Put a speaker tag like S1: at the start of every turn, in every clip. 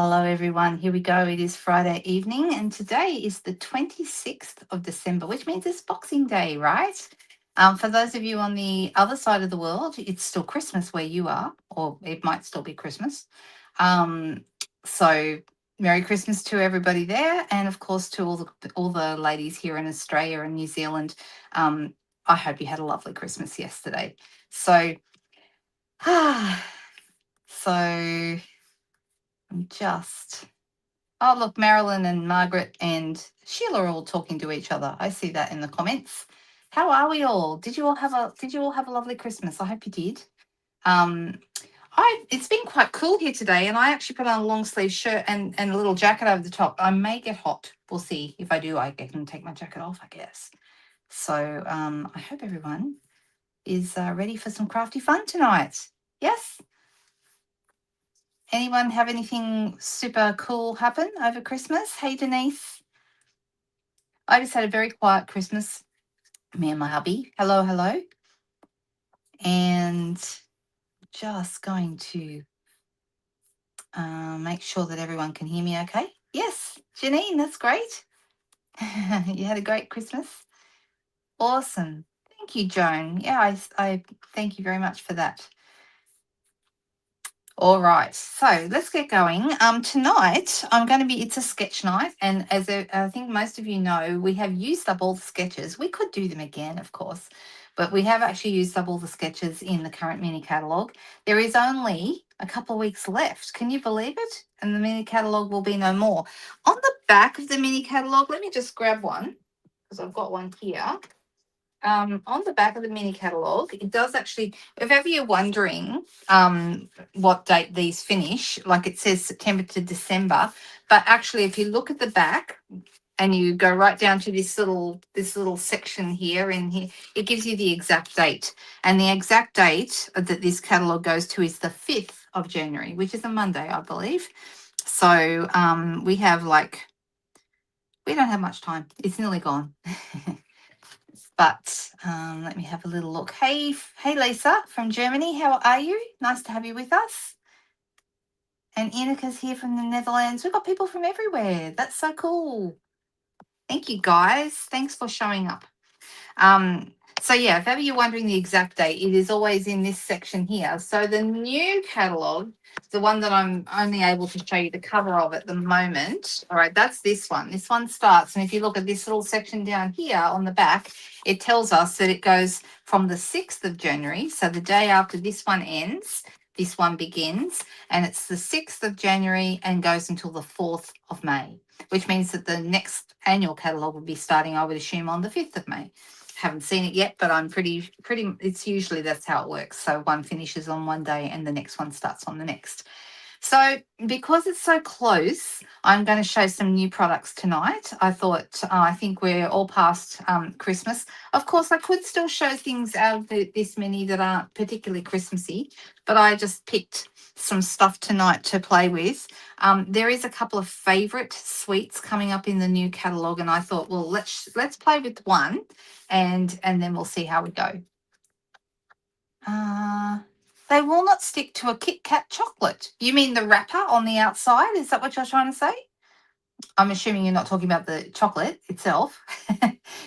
S1: Hello, everyone. Here we go. It is Friday evening, and today is the 26th of December, which means it's Boxing Day, right? For those of you on the other side of the world, it's still Christmas where you are, or it might still be Christmas. Um, so, Merry Christmas to everybody there, and of course to all the ladies here in Australia and New Zealand. I hope you had a lovely Christmas yesterday. So, so I'm just Oh, look, Marilyn and Margaret and Sheila are all talking to each other. I see that in the comments. How are we all? Did you all have a lovely Christmas? I hope you did. Um, it's been quite cool here today, and I actually put on a long sleeve shirt and a little jacket over the top. I may get hot. We'll see. If I do, I can take my jacket off, I guess. So I hope everyone is ready for some crafty fun tonight. Yes? Anyone have anything super cool happen over Christmas? Hey, Denise. I just had a very quiet Christmas, me and my hubby. Hello, hello. And just going to make sure that everyone can hear me okay. Yes, Janine, that's great. You had a great Christmas. Awesome. Thank you, Joan. Yeah, I thank you very much for that. All right, so let's get going. Tonight it's a sketch night, and I think most of you know, we have used up all the sketches. We could do them again, of course, but we have actually used up all the sketches in the current mini catalogue. There is only a couple of weeks left. Can you believe it? And the mini catalogue will be no more. On the back of the mini catalogue, let me just grab one because I've got one here. On the back of the mini catalogue, it does actually, if ever you're wondering what date these finish, like it says September to December, but actually if you look at the back and you go right down to this little section here and here, it gives you the exact date. And the exact date that this catalogue goes to is the 5th of January, which is a Monday, I believe. So we don't have much time. It's nearly gone. But let me have a little look. Hey, Lisa from Germany. How are you? Nice to have you with us. And Inika's here from the Netherlands. We've got people from everywhere. That's so cool. Thank you, guys. Thanks for showing up. So yeah, if ever you're wondering the exact date, it is always in this section here. So the new catalogue, the one that I'm only able to show you the cover of at the moment. All right, that's this one. This one starts, and if you look at this little section down here on the back, it tells us that it goes from the 6th of January. So the day after this one ends, this one begins, and it's the 6th of January and goes until the 4th of May, which means that the next annual catalogue will be starting, I would assume, on the 5th of May. Haven't seen it yet, but I'm pretty, it's usually that's how it works. So one finishes on one day and the next one starts on the next. So because it's so close, I'm going to show some new products tonight. I think we're all past Christmas. Of course, I could still show things out of this mini that aren't particularly Christmassy, but I just picked some stuff tonight to play with. There is a couple of favorite sweets coming up in the new catalogue, and I thought, well, let's play with one, and then we'll see how we go. They will not stick to a Kit Kat chocolate. You mean the wrapper on the outside? Is that what you're trying to say? I'm assuming you're not talking about the chocolate itself,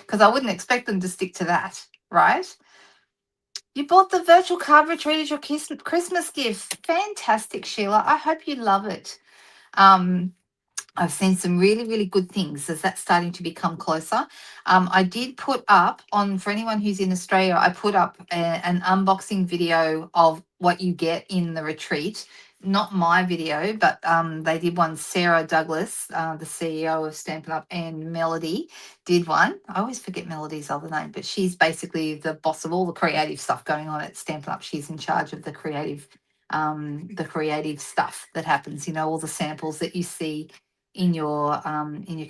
S1: because I wouldn't expect them to stick to that, right? You bought the virtual card retreat as your Christmas gift. Fantastic, Sheila. I hope you love it. I've seen some really, really good things as that's starting to become closer. I did put up for anyone who's in Australia, I put up an unboxing video of what you get in the retreat. Not my video, but they did one. Sarah Douglas, the CEO of Stampin' Up, and Melody did one. I always forget Melody's other name, but she's basically the boss of all the creative stuff going on at Stampin' Up. She's in charge of the creative stuff that happens. All the samples that you see in your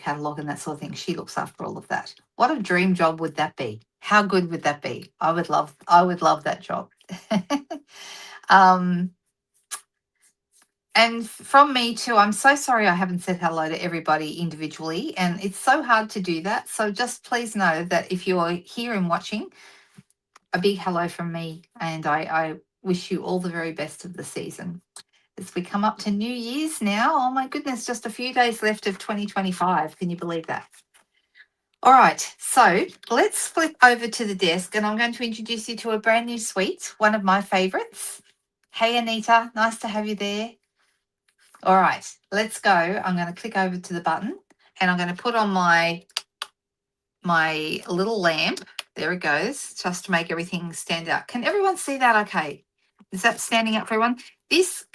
S1: catalog and that sort of thing. She looks after all of that. What a dream job would that be? How good would that be? I would love that job. And from me too, I'm so sorry I haven't said hello to everybody individually, and it's so hard to do that. So just please know that if you're here and watching, a big hello from me, and I wish you all the very best of the season. as we come up to New Year's now. Oh my goodness, just a few days left of 2025. Can you believe that? All right, so let's flip over to the desk and I'm going to introduce you to a brand new suite, one of my favorites. Hey, Anita, nice to have you there. All right, let's go. I'm going to click over to the button and I'm going to put on my little lamp. There it goes, just to make everything stand out. Can everyone see that okay? Is that standing up for everyone? This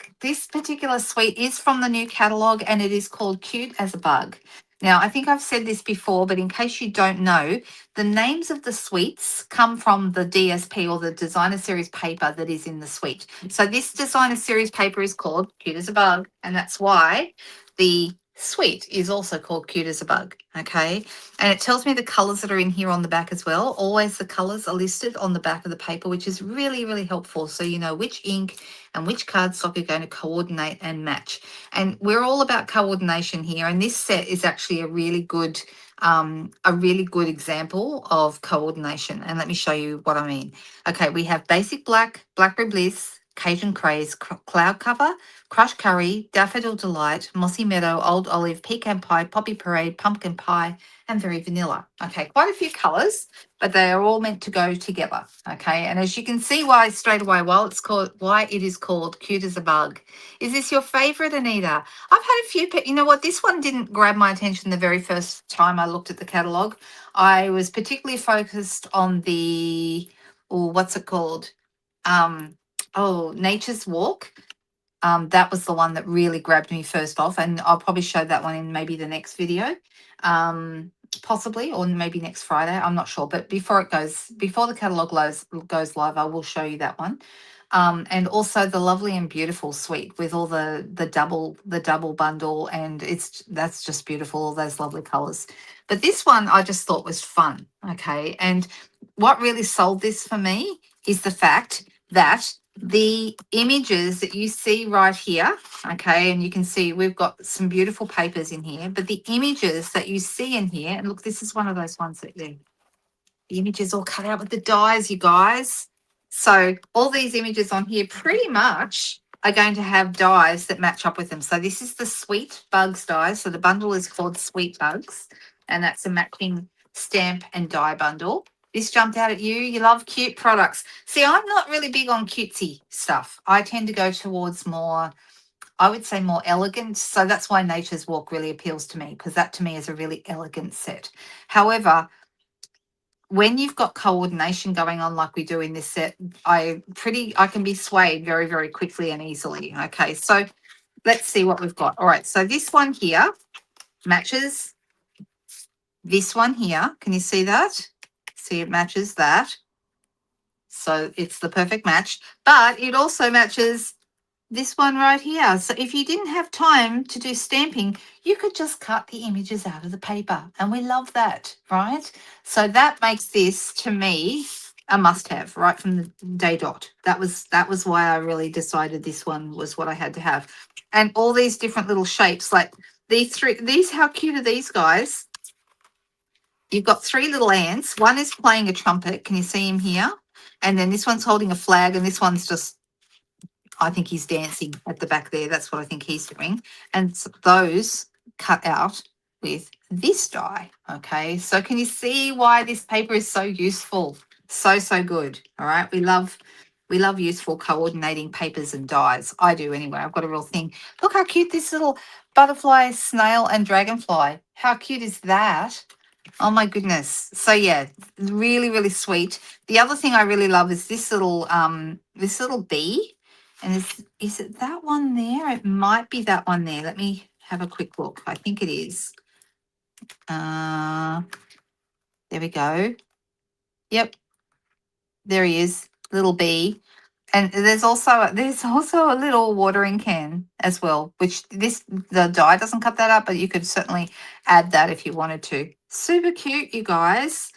S1: particular suite is from the new catalog and it is called Cute as a Bug. Now, I think I've said this before, but in case you don't know, the names of the suites come from the DSP or the designer series paper that is in the suite. So this designer series paper is called Cute as a Bug, and that's why the suite is also called Cute as a Bug, okay? And it tells me the colors that are in here on the back as well. Always the colors are listed on the back of the paper, which is really, really helpful. So you know which ink and which cardstock are going to coordinate and match. And we're all about coordination here. And this set is actually a really good example of coordination. And let me show you what I mean. Okay, we have Basic Black, Blackberry Bliss, Cajun Craze, Cloud Cover, Crushed Curry, Daffodil Delight, Mossy Meadow, Old Olive, Pecan Pie, Poppy Parade, Pumpkin Pie, and Very Vanilla. Okay, quite a few colours, but they are all meant to go together. Okay, and as you can see why straight away, why it is called Cute as a Bug. Is this your favourite, Anita? I've had a few, you know what, this one didn't grab my attention the very first time I looked at the catalogue. I was particularly focused on the, what's it called? Nature's Walk. That was the one that really grabbed me first off, and I'll probably show that one in maybe the next video, possibly, or maybe next Friday. I'm not sure, but before the catalogue goes live, I will show you that one. And also the Lovely and Beautiful suite with all the double bundle, and that's just beautiful, all those lovely colors. But this one I just thought was fun, okay? And what really sold this for me is the fact that the images that you see right here, okay, and you can see we've got some beautiful papers in here, but the images that you see in here, and look, this is one of those ones that the images all cut out with the dies, you guys. So all these images on here pretty much are going to have dies that match up with them. So this is the Sweet Bugs die. So the bundle is called Sweet Bugs, and that's a matching stamp and die bundle. This jumped out at you. You love cute products. See, I'm not really big on cutesy stuff. I tend to go towards more, I would say, more elegant. So that's why Nature's Walk really appeals to me, because that to me is a really elegant set. However, when you've got coordination going on like we do in this set, I can be swayed very, very quickly and easily. Okay, so let's see what we've got. All right, so this one here matches this one here. Can you see that? See, it matches that. So it's the perfect match, but it also matches this one right here. So if you didn't have time to do stamping, you could just cut the images out of the paper, and we love that, right? So that makes this, to me, a must-have right from the day dot. That was why I really decided this one was what I had to have. And all these different little shapes, like these, how cute are these guys? You've got three little ants. One is playing a trumpet. Can you see him here? And then this one's holding a flag, and this one's just, I think he's dancing at the back there. That's what I think he's doing. And those cut out with this die. Okay, so can you see why this paper is so useful? So good. All right, we love useful coordinating papers and dies. I do anyway. I've got a real thing. Look how cute this little butterfly, snail, and dragonfly. How cute is that? Oh my goodness. So yeah, really, really sweet. The other thing I really love is this little bee. And is it that one there? It might be that one there. Let me have a quick look. I think it is. There we go. Yep. There he is, little bee. And there's also a little watering can as well, which the die doesn't cut that up, but you could certainly add that if you wanted to. Super cute, you guys.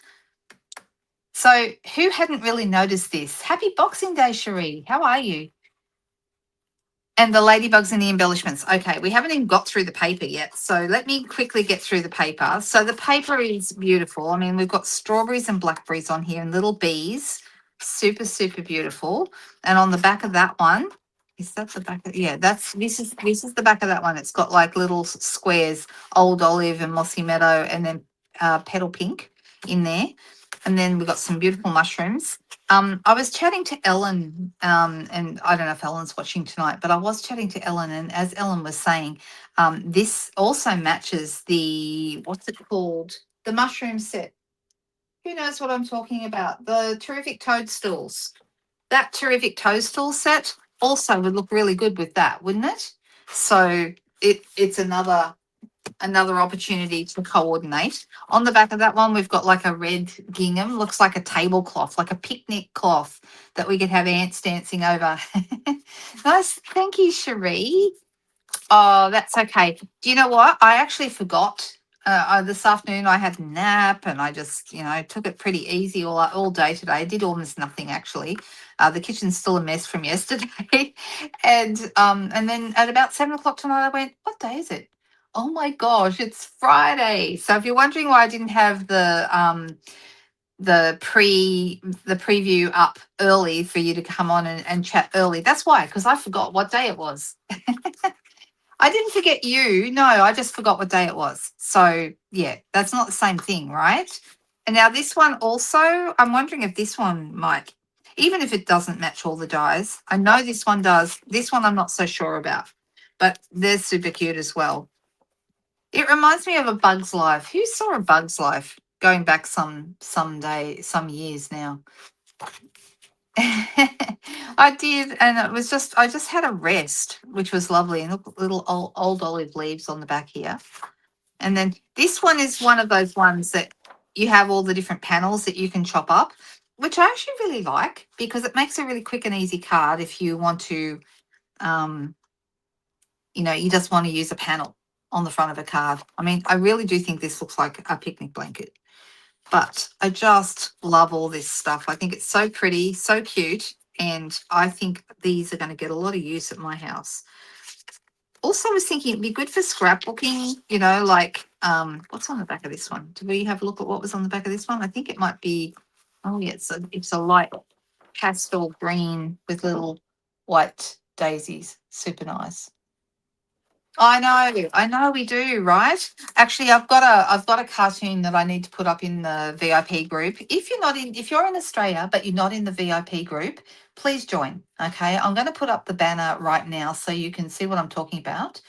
S1: So who hadn't really noticed this? Happy Boxing Day, Cherie. How are you? And the ladybugs and the embellishments. Okay, we haven't even got through the paper yet. So let me quickly get through the paper. So the paper is beautiful. I mean, we've got strawberries and blackberries on here and little bees. Super, super beautiful. And on the back of that one, Is that the back of, yeah, this is the back of that one. It's got like little squares, old olive and mossy meadow, and then petal pink in there. And then we've got some beautiful mushrooms. I was chatting to Ellen, and I don't know if Ellen's watching tonight, but I was chatting to Ellen, and as Ellen was saying, this also matches the, what's it called? The mushroom set. Who knows what I'm talking about? The terrific toadstools. That terrific toadstool set also would look really good with that, wouldn't it? So it's another opportunity to coordinate. On the back of that one, we've got like a red gingham, looks like a tablecloth, like a picnic cloth that we could have ants dancing over. Nice. Thank you, Cherie. Oh, that's okay. Do you know what? I actually forgot. This afternoon I had a nap and I just, took it pretty easy all day today. I did almost nothing actually. The kitchen's still a mess from yesterday, and then at about 7 o'clock tonight I went, "What day is it? Oh my gosh, it's Friday!" So if you're wondering why I didn't have the preview up early for you to come on and chat early, that's why, because I forgot what day it was. I didn't forget you. No, I just forgot what day it was. So, yeah, that's not the same thing, right? And now this one also, I'm wondering if this one might, even if it doesn't match all the dyes, I know this one does. This one I'm not so sure about, but they're super cute as well. It reminds me of A Bug's Life. Who saw A Bug's Life going back some years now? I did, and it was just I just had a rest, which was lovely, and look, little old olive leaves on the back here. And then this one is one of those ones that you have all the different panels that you can chop up, which I actually really like because it makes a really quick and easy card if you want to, um, you just want to use a panel on the front of a card. I mean, I really do think this looks like a picnic blanket. But I just love all this stuff. I think it's so pretty, so cute. And I think these are going to get a lot of use at my house. Also, I was thinking it'd be good for scrapbooking, like what's on the back of this one? Did we have a look at what was on the back of this one? I think it might be, oh yeah, it's a light pastel green with little white daisies. Super nice. I know we do, right? Actually, I've got a cartoon that I need to put up in the VIP group. If you're in Australia but you're not in the VIP group, please join. Okay, I'm going to put up the banner right now so you can see what I'm talking about.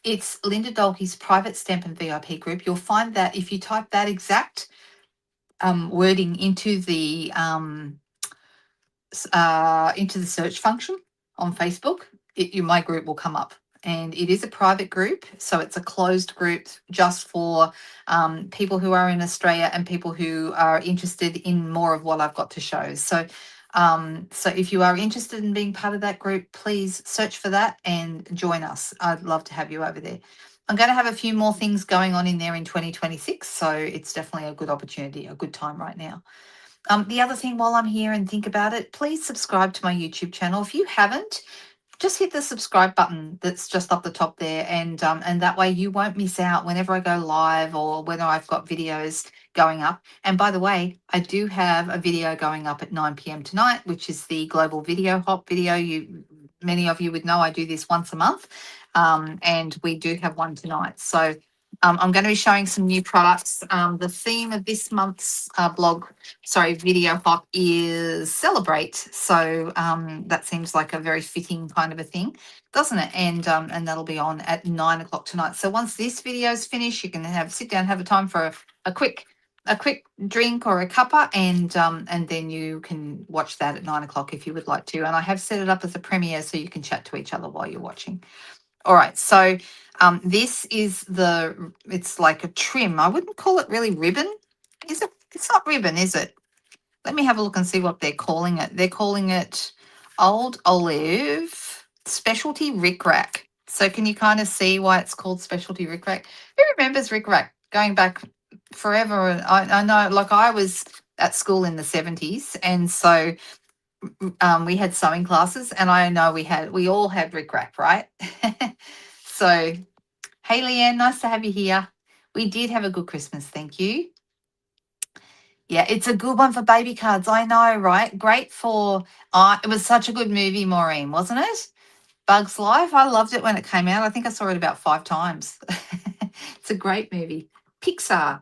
S1: It's Linda Dolke's private stamp and VIP group. You'll find that if you type that exact wording into the search function on Facebook, my group will come up. And it is a private group, so it's a closed group just for people who are in Australia and people who are interested in more of what I've got to show. So, so if you are interested in being part of that group, please search for that and join us. I'd love to have you over there. I'm going to have a few more things going on in there in 2026, so it's definitely a good opportunity, a good time right now. The other thing, while I'm here and think about it, please subscribe to my YouTube channel. If you haven't, just hit the subscribe button that's just up the top there, and that way you won't miss out whenever I go live or when I've got videos going up. And by the way, I do have a video going up at 9 p.m. tonight, which is the Global Video Hop video. Many of you would know I do this once a month, and we do have one tonight. So I'm going to be showing some new products. The theme of this month's video hop is celebrate. So that seems like a very fitting kind of a thing, doesn't it? And that'll be on at 9 o'clock tonight. So once this video is finished, you can sit down, have a time for a quick drink or a cuppa, and then you can watch that at 9 o'clock if you would like to. And I have set it up as a premiere so you can chat to each other while you're watching. All right, so this is it's like a trim. I wouldn't call it really ribbon. Is it? It's not ribbon, is it? Let me have a look and see what they're calling it. They're calling it Old Olive Specialty Rick Rack. So can you kind of see why it's called Specialty Rick Rack? Who remembers Rick Rack going back forever? And I know, like I was at school in the 70s, and so we had sewing classes, and I know we all had Rick Rack, right? So, hey Leanne, nice to have you here. We did have a good Christmas, thank you. Yeah, it's a good one for baby cards. I know, right? Great for, it was such a good movie, Maureen, wasn't it? Bugs Life. I loved it when it came out. I think I saw it about 5 times. It's a great movie. Pixar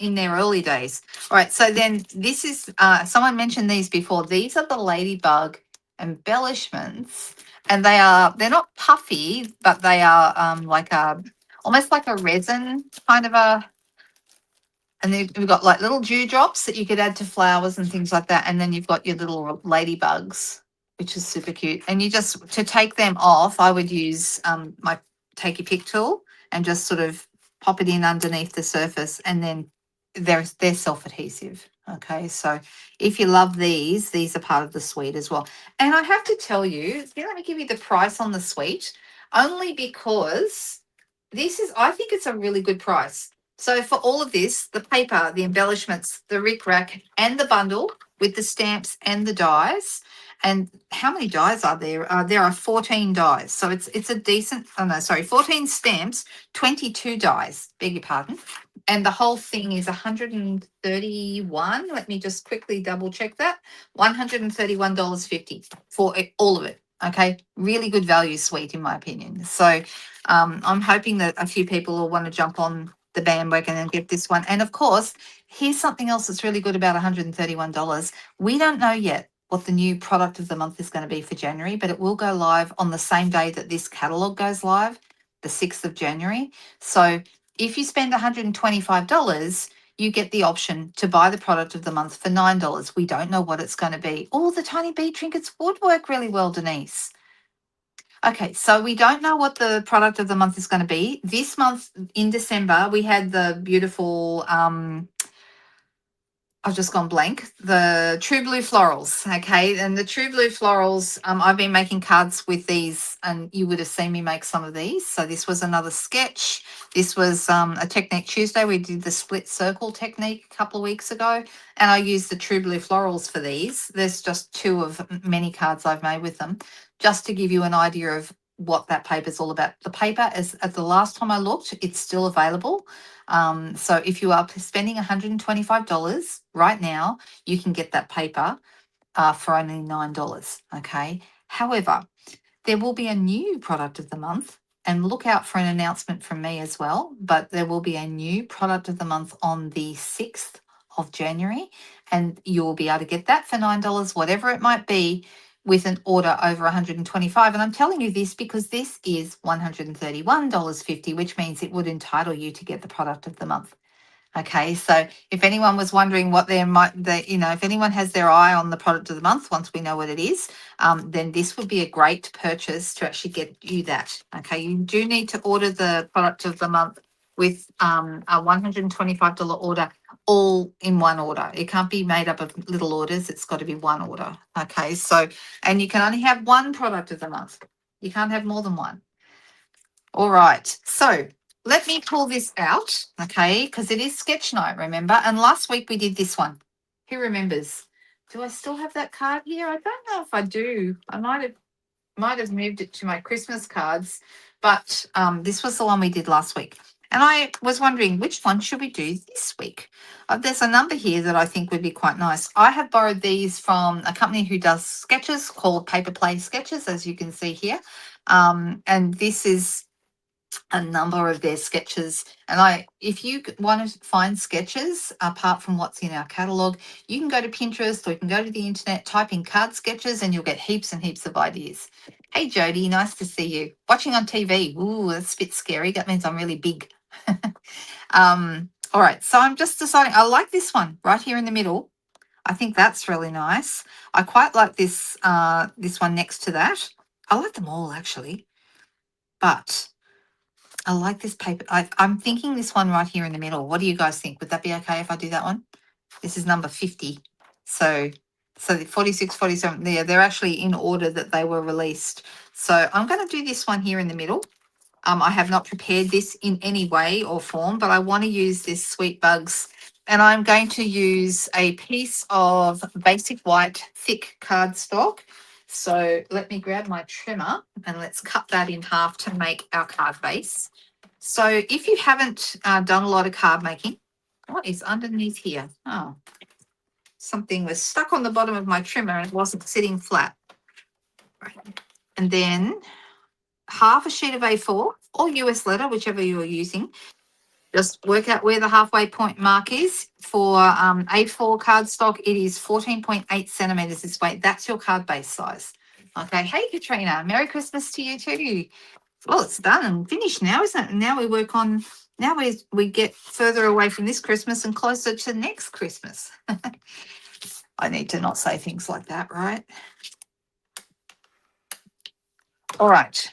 S1: in their early days. All right, so then this is, someone mentioned these before. These are the ladybug embellishments, and they're not puffy, but they are like a, almost like a resin kind of a, and then we've got like little dewdrops that you could add to flowers and things like that. And then you've got your little ladybugs, which is super cute. And you just, to take them off, I would use my take your pick tool and just sort of pop it in underneath the surface, and then they're self-adhesive. Okay, so if you love these are part of the suite as well. And I have to tell you, let me give you the price on the suite, only because this is, I think it's a really good price. So for all of this, the paper, the embellishments, the rickrack, and the bundle with the stamps and the dies. And how many dies are there? There are 14 dies. So it's a decent, 14 stamps, 22 dies, beg your pardon. And the whole thing is 131. Let me just quickly double check that. $131.50 for all of it. Okay, really good value suite in my opinion. So I'm hoping that a few people will want to jump on the bandwagon and get this one. And of course, here's something else that's really good about $131. We don't know yet what the new product of the month is going to be for January, but it will go live on the same day that this catalog goes live, the 6th of January. So if you spend $125, you get the option to buy the product of the month for $9. We don't know what it's going to be. Oh, the tiny bead trinkets would work really well, Denise. Okay, so we don't know what the product of the month is going to be. This month in December, we had the beautiful, I've just gone blank, the True Blue Florals, okay? And the True Blue Florals, I've been making cards with these, and you would have seen me make some of these. So this was another sketch. This was a Technique Tuesday. We did the split circle technique a couple of weeks ago, and I used the True Blue Florals for these. There's just 2 of many cards I've made with them, just to give you an idea of what that paper is all about. The paper is, at the last time I looked, it's still available. So if you are spending $125 right now, you can get that paper for only $9. Okay. However, there will be a new product of the month, and look out for an announcement from me as well. But there will be a new product of the month on the 6th of January, and you will be able to get that for $9, whatever it might be, with an order over $125. And I'm telling you this because this is $131.50, which means it would entitle you to get the product of the month. Okay, so if anyone was wondering what if anyone has their eye on the product of the month, once we know what it is, then this would be a great purchase to actually get you that. Okay, you do need to order the product of the month with a $125 order, all in one order. It can't be made up of little orders. It's got to be one order. Okay, so, and you can only have one product of the month. You can't have more than one. All right, so let me pull this out, okay, because it is sketch night, remember? And last week we did this one. Who remembers? Do I still have that card here? I don't know if I do. I might have moved it to my Christmas cards, but this was the one we did last week. And I was wondering, which one should we do this week? There's a number here that I think would be quite nice. I have borrowed these from a company who does sketches called Paper Play Sketches, as you can see here. And this is a number of their sketches. And if you want to find sketches apart from what's in our catalog, you can go to Pinterest or you can go to the internet, type in card sketches, and you'll get heaps and heaps of ideas. Hey Jody, nice to see you. Watching on TV. Ooh, that's a bit scary. That means I'm really big. All right, so I'm just deciding. I like this one right here in the middle. I think that's really nice. I quite like this this one next to that. I like them all actually, but I like this paper. I'm thinking this one right here in the middle. What do you guys think? Would that be okay if I do that one? This is number 50. So the 46, 47, they're actually in order that they were released. So I'm going to do this one here in the middle. I have not prepared this in any way or form, but I want to use this Sweet Bugs. And I'm going to use a piece of basic white thick cardstock. So let me grab my trimmer and let's cut that in half to make our card base. So if you haven't done a lot of card making, what is underneath here? Oh, something was stuck on the bottom of my trimmer and it wasn't sitting flat. Right. And then half a sheet of A4 or US letter, whichever you're using. Just work out where the halfway point mark is. For A4 cardstock, it is 14.8 centimeters this way. That's your card base size. Okay. Hey, Katrina. Merry Christmas to you too. Well, it's done and finished now, isn't it? Now we work on, now we get further away from this Christmas and closer to next Christmas. I need to not say things like that, right? All right.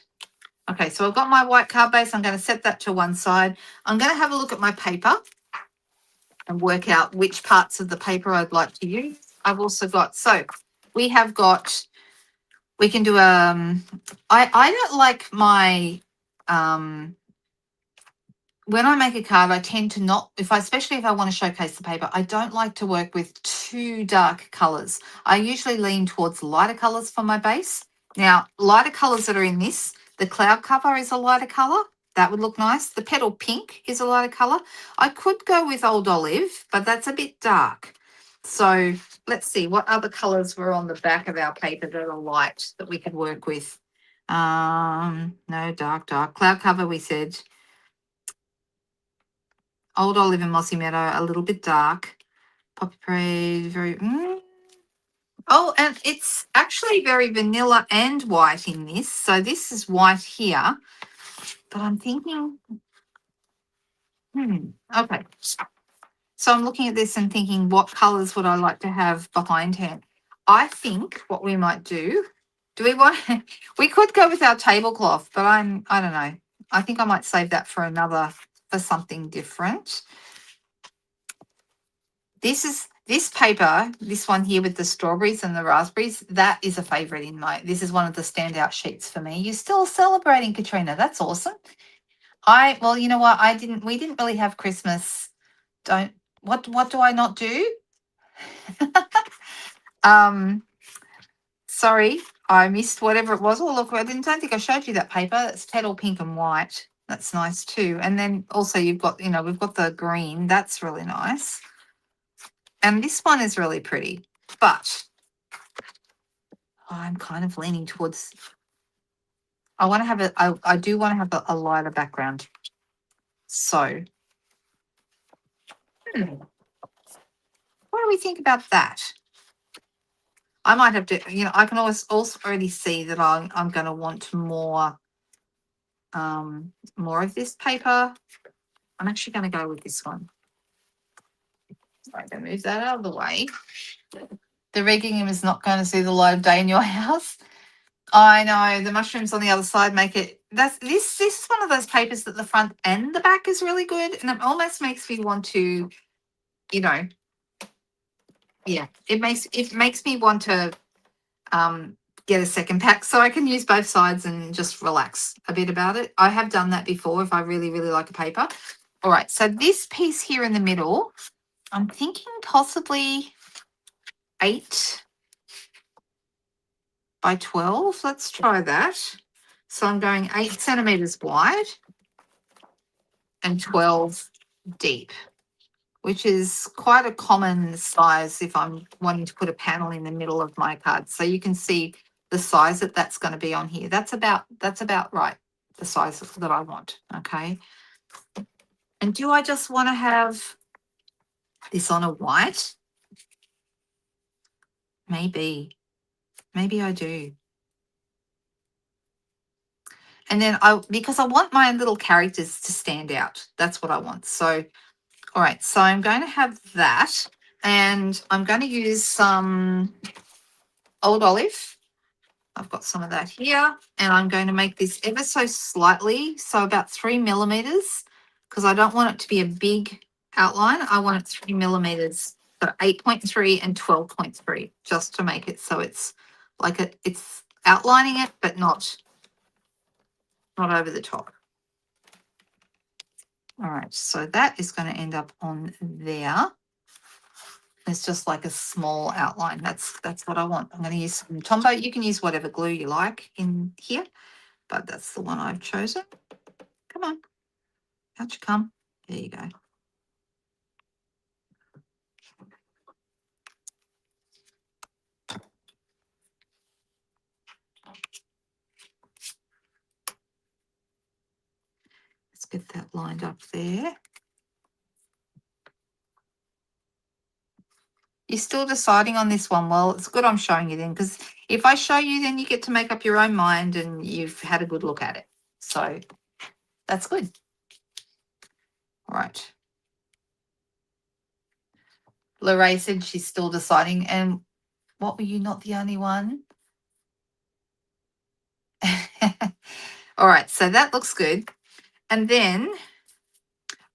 S1: Okay, so I've got my white card base. I'm going to set that to one side. I'm going to have a look at my paper and work out which parts of the paper I'd like to use. I've also got, so we have got, we can do, I don't like my, when I make a card, I tend to not, especially if I want to showcase the paper, I don't like to work with too dark colors. I usually lean towards lighter colors for my base. Now, lighter colors that are in this, the cloud cover is a lighter color. That would look nice. The petal pink is a lighter color. I could go with old olive, but that's a bit dark. So let's see what other colors were on the back of our paper that are light that we could work with. No, dark. Cloud cover, we said. Old olive and mossy meadow, a little bit dark. Poppy parade, very. Oh, and it's actually very vanilla and white in this. So this is white here, but I'm thinking, okay. So I'm looking at this and thinking, what colors would I like to have behind her? I think what we might do we want? We could go with our tablecloth, but I don't know. I think I might save that for something different. This paper, this one here with the strawberries and the raspberries, that is a favorite this is one of the standout sheets for me. You're still celebrating, Katrina. That's awesome. Well, you know what? We didn't really have Christmas. What do I not do? Sorry, I missed whatever it was. Oh, look, don't think I showed you that paper. It's petal pink and white. That's nice too. And then also you've got, we've got the green. That's really nice. And this one is really pretty, but I'm kind of leaning towards, I want to have I do want to have a lighter background. So, what do we think about that? I might have to, I can also already see that I'm going to want more of this paper. I'm actually going to go with this one. I'm going to move that out of the way. The red gingham is not going to see the light of day in your house. I know the mushrooms on the other side make it. This is one of those papers that the front and the back is really good, and it almost makes me want to, yeah, it makes me want to get a second pack so I can use both sides and just relax a bit about it. I have done that before if I really, really like a paper. All right, so this piece here in the middle, I'm thinking possibly 8 by 12. Let's try that. So I'm going 8 centimeters wide and 12 deep, which is quite a common size if I'm wanting to put a panel in the middle of my card. So you can see the size that's going to be on here. That's about right, the size that I want, okay? And do I just want to have this on a white? Maybe I do. And then because I want my little characters to stand out. That's what I want. So, all right, so I'm going to have that, and I'm going to use some old olive. I've got some of that here, and I'm going to make this ever so slightly, so about 3 millimeters, because I don't want it to be a big outline. I want it 3 millimeters, so 8.3 and 12.3, just to make it so it's like it's outlining it, but not over the top. All right, so that is going to end up on there. It's just like a small outline. That's what I want. I'm going to use some Tombow. You can use whatever glue you like in here, but that's the one I've chosen. Come on. Out you come. There you go. Let's get that lined up there. You're still deciding on this one. Well, it's good I'm showing you then, because if I show you, then you get to make up your own mind and you've had a good look at it. So that's good. All right. Lorraine said she's still deciding. And what were you, not the only one? All right, so that looks good. And then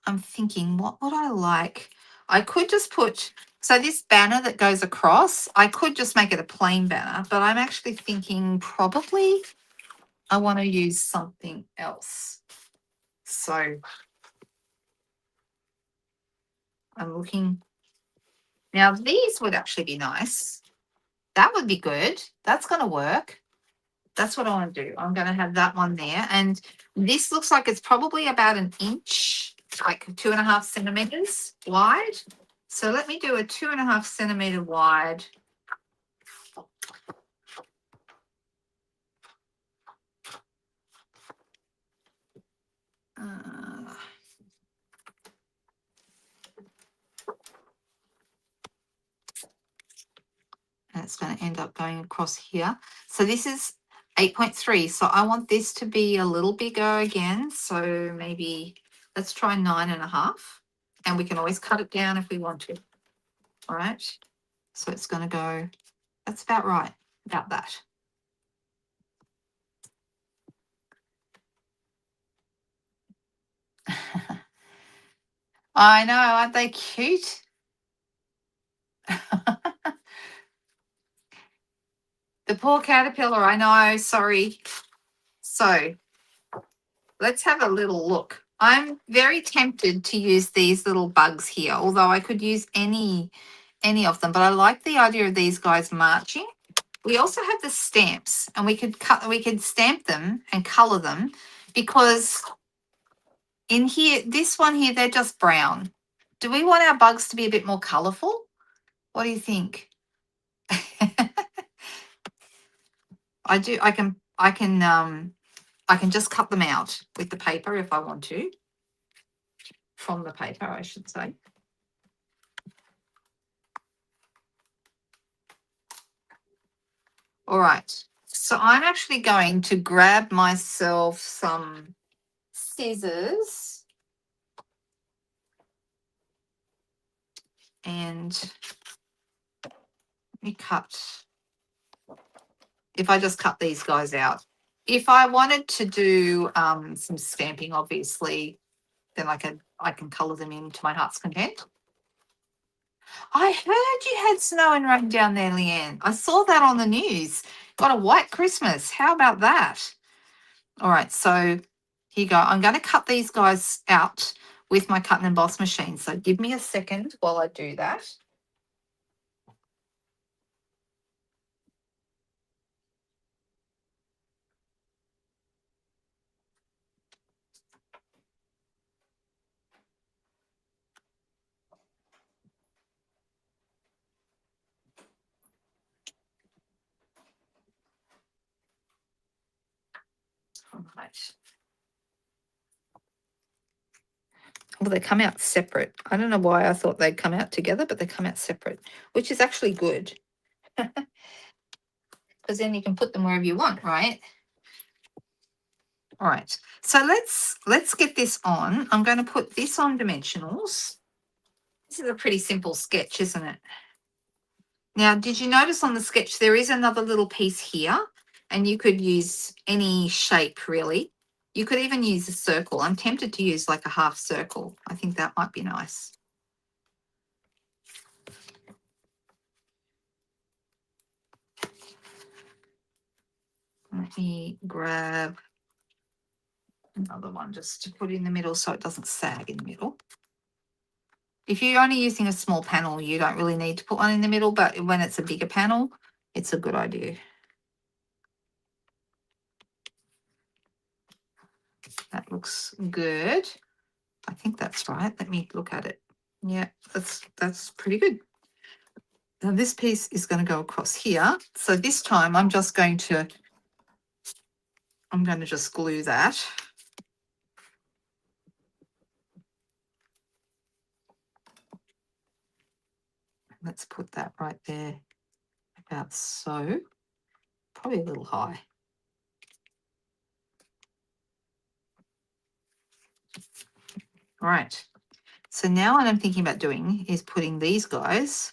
S1: I'm thinking, what would I like? I could just put, so this banner that goes across, I could just make it a plain banner, but I'm actually thinking probably I want to use something else. So I'm looking. Now, these would actually be nice. That would be good. That's going to work. That's what I want to do. I'm going to have that one there. And this looks like it's probably about an inch, like 2.5 centimeters wide. So let me do a 2.5 centimeter wide. And it's going to end up going across here. So this is 8.3. So I want this to be a little bigger again. So maybe let's try 9.5. And we can always cut it down if we want to. All right. So it's going to go, that's about right, about that. I know, aren't they cute? The poor caterpillar, I know, sorry. So let's have a little look. I'm very tempted to use these little bugs here, although I could use any of them, but I like the idea of these guys marching. We also have the stamps, and we could stamp them and color them, because in here, this one here, they're just brown. Do we want our bugs to be a bit more colorful? What do you think? I do. I can just cut them out with the paper if I want to. From the paper, I should say. All right. So I'm actually going to grab myself some scissors and let me cut. If I just cut these guys out. If I wanted to do some stamping, obviously, then I can colour them into my heart's content. I heard you had snow and rain down there, Leanne. I saw that on the news. Got a white Christmas. How about that? All right, so here you go. I'm going to cut these guys out with my cut and emboss machine. So give me a second while I do that. All right. Well, they come out separate. I don't know why I thought they'd come out together, but they come out separate, which is actually good. Because then you can put them wherever you want, right? All right. So let's get this on. I'm going to put this on dimensionals. This is a pretty simple sketch, isn't it? Now, did you notice on the sketch there is another little piece here, and you could use any shape really. You could even use a circle. I'm tempted to use like a half circle. I think that might be nice. Let me grab another one just to put in the middle so it doesn't sag in the middle. If you're only using a small panel, you don't really need to put one in the middle, but when it's a bigger panel, it's a good idea. That looks good. I think that's right. Let me look at it. Yeah, that's pretty good. Now this piece is going to go across here. So this time I'm going to just glue that. let's put that right there, about so. Probably a little high. All right. So now what I'm thinking about doing is putting these guys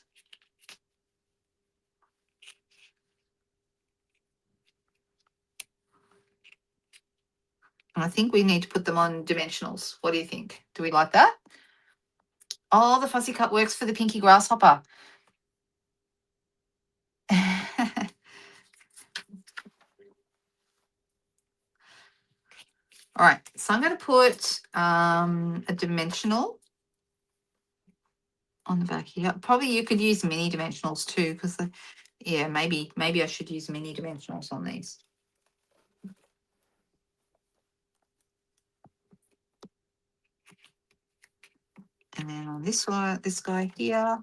S1: and I think we need to put them on dimensionals. What do you think? Do we like that? Oh, the fussy cut works for the pinky grasshopper. All right, so I'm going to put a dimensional on the back here. Probably you could use mini dimensionals too, because yeah, maybe I should use mini dimensionals on these. And then on this one, this guy here.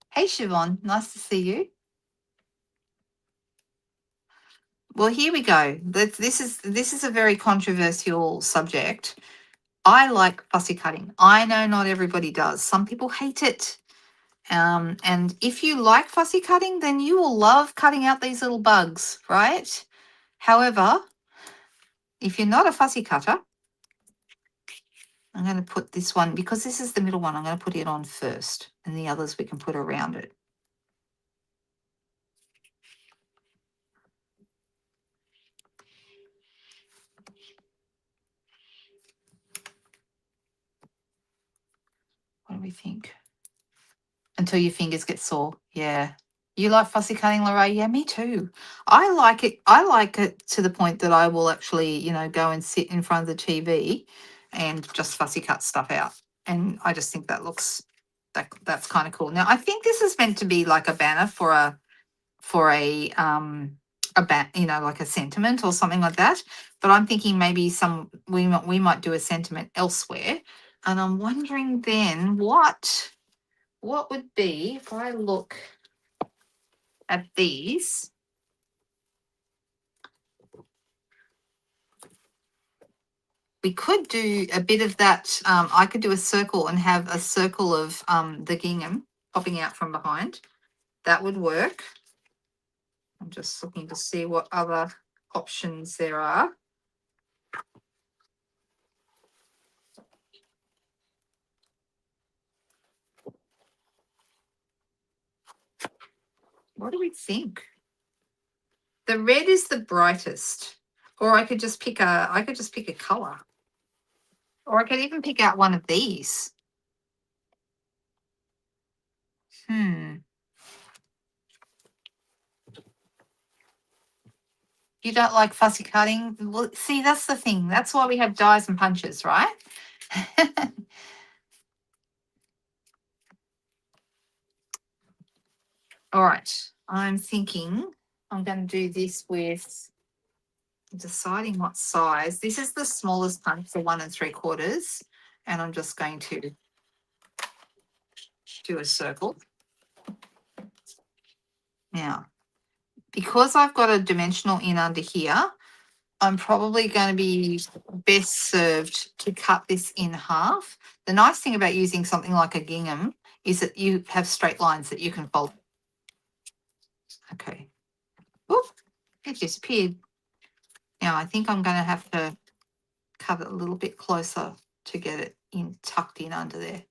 S1: Hey, Siobhan, nice to see you. Well, here we go. This is a very controversial subject. I like fussy cutting. I know not everybody does. Some people hate it. And if you like fussy cutting, then you will love cutting out these little bugs, right? However, if you're not a fussy cutter, I'm going to put this one, because this is the middle one, I'm going to put it on first, and the others we can put around it. What do we think? Until your fingers get sore. Yeah. You like fussy cutting, Lorraine? Yeah, me too. I like it. I like it to the point that I will actually, go and sit in front of the TV and just fussy cut stuff out. And I just think that looks that's kind of cool. Now, I think this is meant to be like a banner for a like a sentiment or something like that. But I'm thinking maybe we might do a sentiment elsewhere. And I'm wondering then what would be if I look at these. We could do a bit of that. I could do a circle and have a circle of the gingham popping out from behind. That would work. I'm just looking to see what other options there are. What do we think? The red is the brightest, or I could just pick a color, or I could even pick out one of these. You don't like fussy cutting? Well, see, that's the thing. That's why we have dies and punches, right? All right. I'm thinking I'm going to do this with deciding what size. This is the smallest punch, the 1 3/4. And I'm just going to do a circle. Now, because I've got a dimensional in under here, I'm probably going to be best served to cut this in half. The nice thing about using something like a gingham is that you have straight lines that you can fold. Okay. Oop, it disappeared. Now I think I'm going to have to cut it a little bit closer to get it tucked in under there.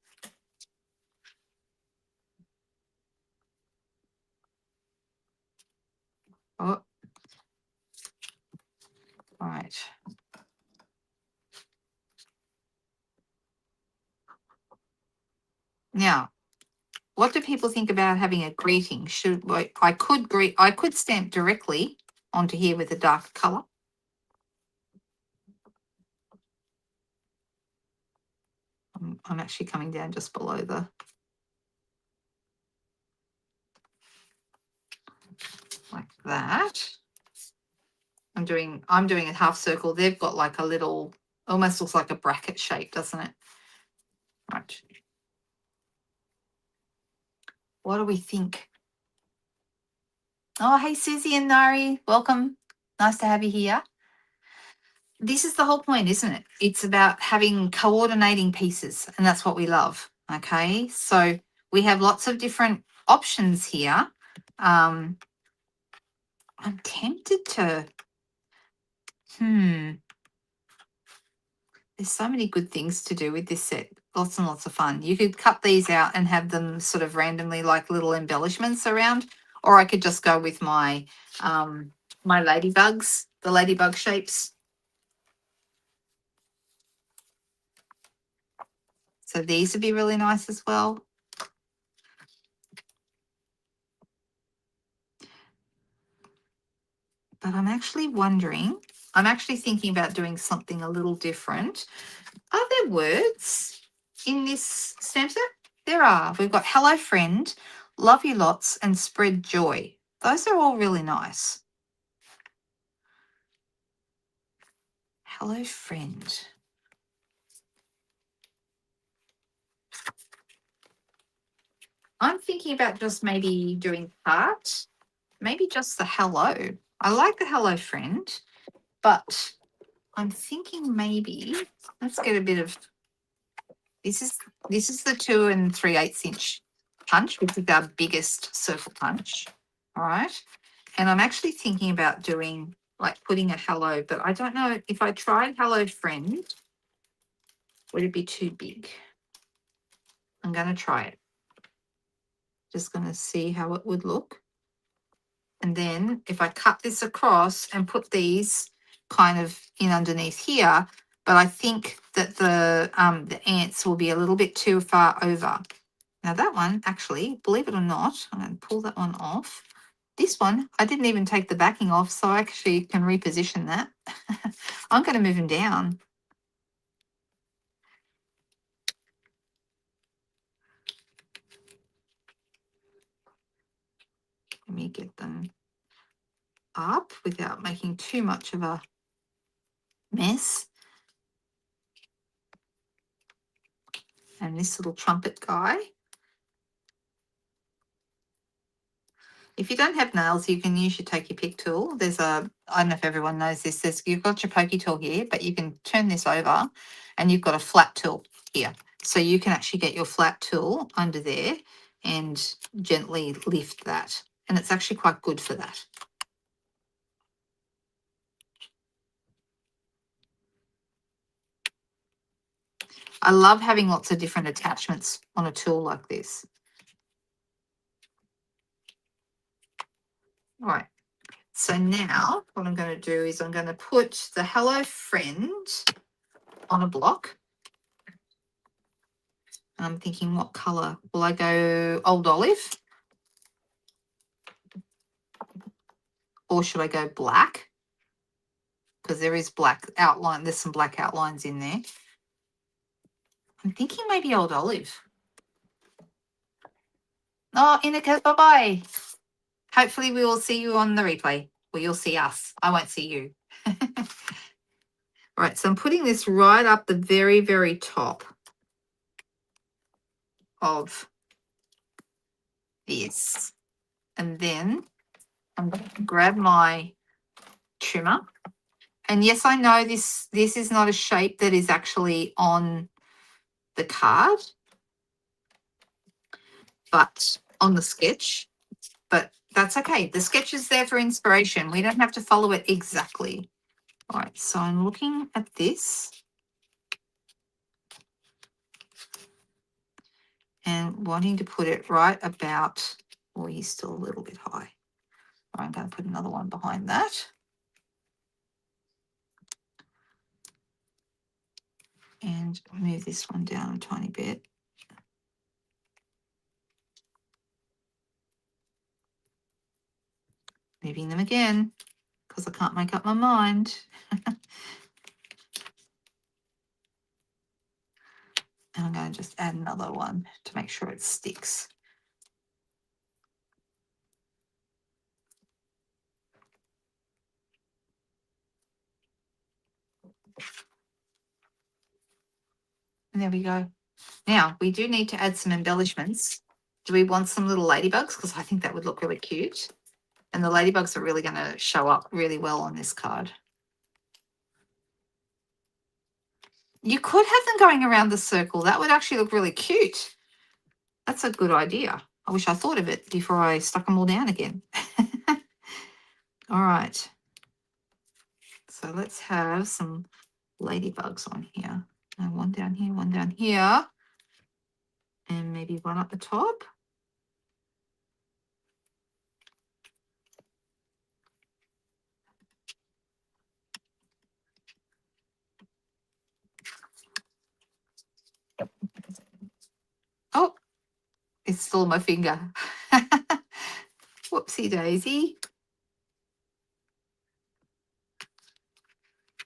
S1: Oh. All right. Now, what do people think about having a greeting? I could stamp directly onto here with a dark color. I'm actually coming down just below like that. I'm doing a half circle. They've got like a little, almost looks like a bracket shape, doesn't it? Right. What do we think? Oh, hey, Susie and Nari, welcome. Nice to have you here. This is the whole point, isn't it? It's about having coordinating pieces, and that's what we love. Okay, so we have lots of different options here. I'm tempted to, there's so many good things to do with this set. Lots and lots of fun. You could cut these out and have them sort of randomly like little embellishments around, or I could just go with my my ladybugs, the ladybug shapes. So these would be really nice as well. But I'm actually wondering, I'm actually thinking about doing something a little different. Are there words in this stamp set? There are. We've got hello friend, love you lots, and spread joy. Those are all really nice. Hello friend. I'm thinking about just maybe doing part, maybe just the hello. I like the hello friend, but I'm thinking maybe let's get a bit of this is the 2 3/8 inch punch, which is our biggest circle punch. All right. And I'm actually thinking about doing like putting a hello, but I don't know if I tried hello friend, would it be too big? I'm going to try it. Just going to see how it would look. And then if I cut this across and put these kind of in underneath here, but I think that the ants will be a little bit too far over. Now that one, actually, believe it or not, I'm going to pull that one off. This one, I didn't even take the backing off, so I actually can reposition that. I'm going to move them down. Let me get them up without making too much of a mess. And this little trumpet guy. If you don't have nails, you can use your take your pick tool. There's a, I don't know if everyone knows this, you've got your pokey tool here, but you can turn this over and you've got a flat tool here. So you can actually get your flat tool under there and gently lift that. And it's actually quite good for that. I love having lots of different attachments on a tool like this. All right. So now what I'm going to do is I'm going to put the Hello Friend on a block. And I'm thinking, what colour? Will I go Old Olive? Or should I go black? Because there is black outline. There's some black outlines in there. I'm thinking maybe Old Olive. Oh, Inika, bye-bye. Hopefully we will see you on the replay. Well, you'll see us. I won't see you. All right, so I'm putting this right up the very, very top of this. And then I'm going to grab my trimmer. And yes, I know this is not a shape that is actually on the card, but on the sketch, but that's okay. The sketch is there for inspiration. We don't have to follow it exactly. All right, so I'm looking at this and wanting to put it right about, oh, he's still a little bit high. All right, I'm going to put another one behind that. And move this one down a tiny bit. Moving them again because I can't make up my mind. And I'm going to just add another one to make sure it sticks. And there we go. Now, we do need to add some embellishments. Do we want some little ladybugs? Because I think that would look really cute. And the ladybugs are really going to show up really well on this card. You could have them going around the circle. That would actually look really cute. That's a good idea. I wish I thought of it before I stuck them all down again. All right. So let's have some ladybugs on here. And one down here, and maybe one at the top. Oh, it's still on my finger. Whoopsie daisy.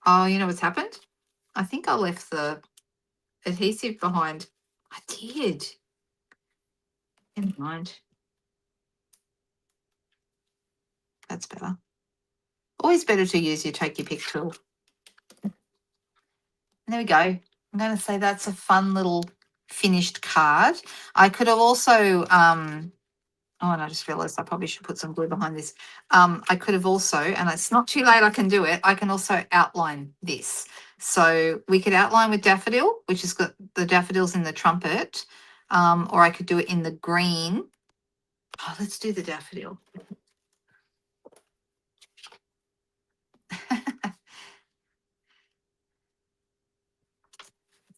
S1: Oh, you know what's happened? I think I left the adhesive behind. I did. Never mind. That's better. Always better to use your take your pick tool. There we go. I'm going to say that's a fun little finished card. I could have also, and I just realised I probably should put some glue behind this. I could have also, and it's not too late, I can do it. I can also outline this. So we could outline with daffodil, which has got the daffodils in the trumpet, or I could do it in the green. Oh, let's do the daffodil.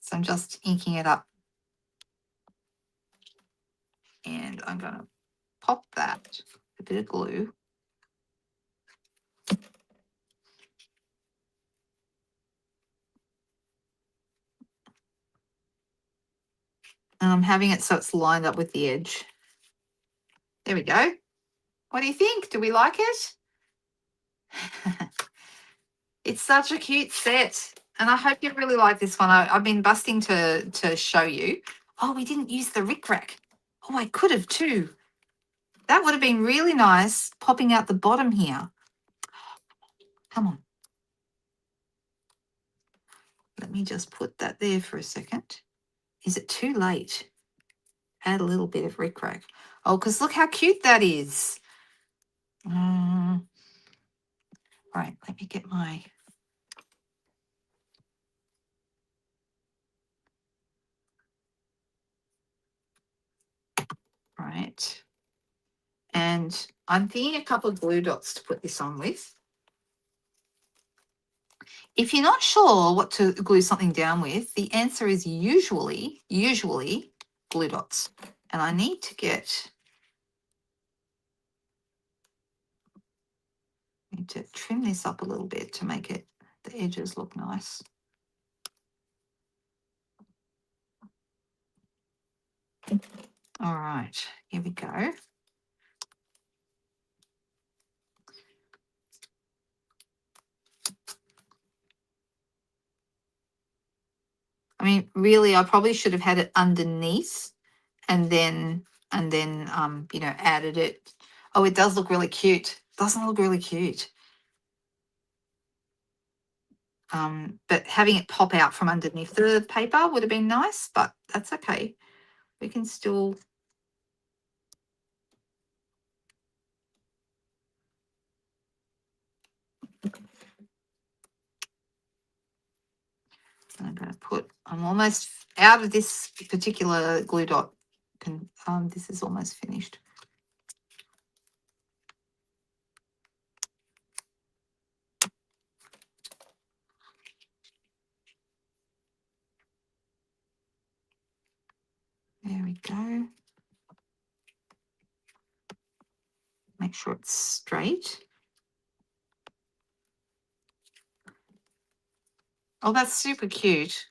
S1: So I'm just inking it up. And I'm going to pop that, a bit of glue. And I'm having it so it's lined up with the edge. There we go. What do you think? Do we like it? It's such a cute set. And I hope you really like this one. I've been busting to show you. Oh, we didn't use the rickrack. Oh, I could have too. That would have been really nice popping out the bottom here. Come on. Let me just put that there for a second. Is it too late? Add a little bit of rickrack. Oh, because look how cute that is. Right, let me get my... Right. And I'm thinking a couple of glue dots to put this on with. If you're not sure what to glue something down with, the answer is usually glue dots. And I need to trim this up a little bit to make it, the edges look nice. All right, here we go. I mean, really, I probably should have had it underneath and then you know, added it. Oh, it does look really cute. Doesn't it look really cute? But having it pop out from underneath the paper would have been nice, but that's okay. We can still... I'm going to put, I'm almost out of this particular glue dot. This is almost finished. There we go. Make sure it's straight. Oh, that's super cute.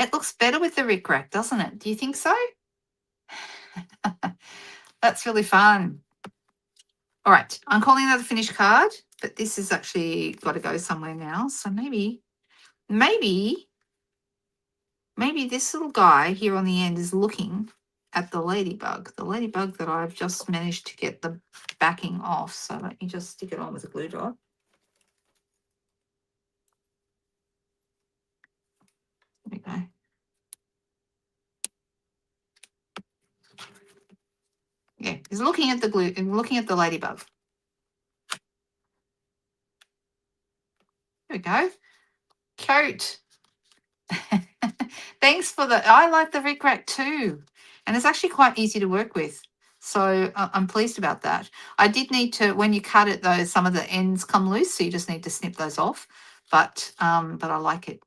S1: It looks better with the rickrack, doesn't it? Do you think so? That's really fun. All right, I'm calling that a finished card, but this has actually got to go somewhere now. So maybe this little guy here on the end is looking at the ladybug that I've just managed to get the backing off. So let me just stick it on with a glue dot. There we go. Yeah, he's looking at the glue and looking at the ladybug. There we go. Cute. Thanks for the. I like the Rick Rack too, and it's actually quite easy to work with. So I'm pleased about that. I did need to, when you cut it though, some of the ends come loose, so you just need to snip those off. But I like it,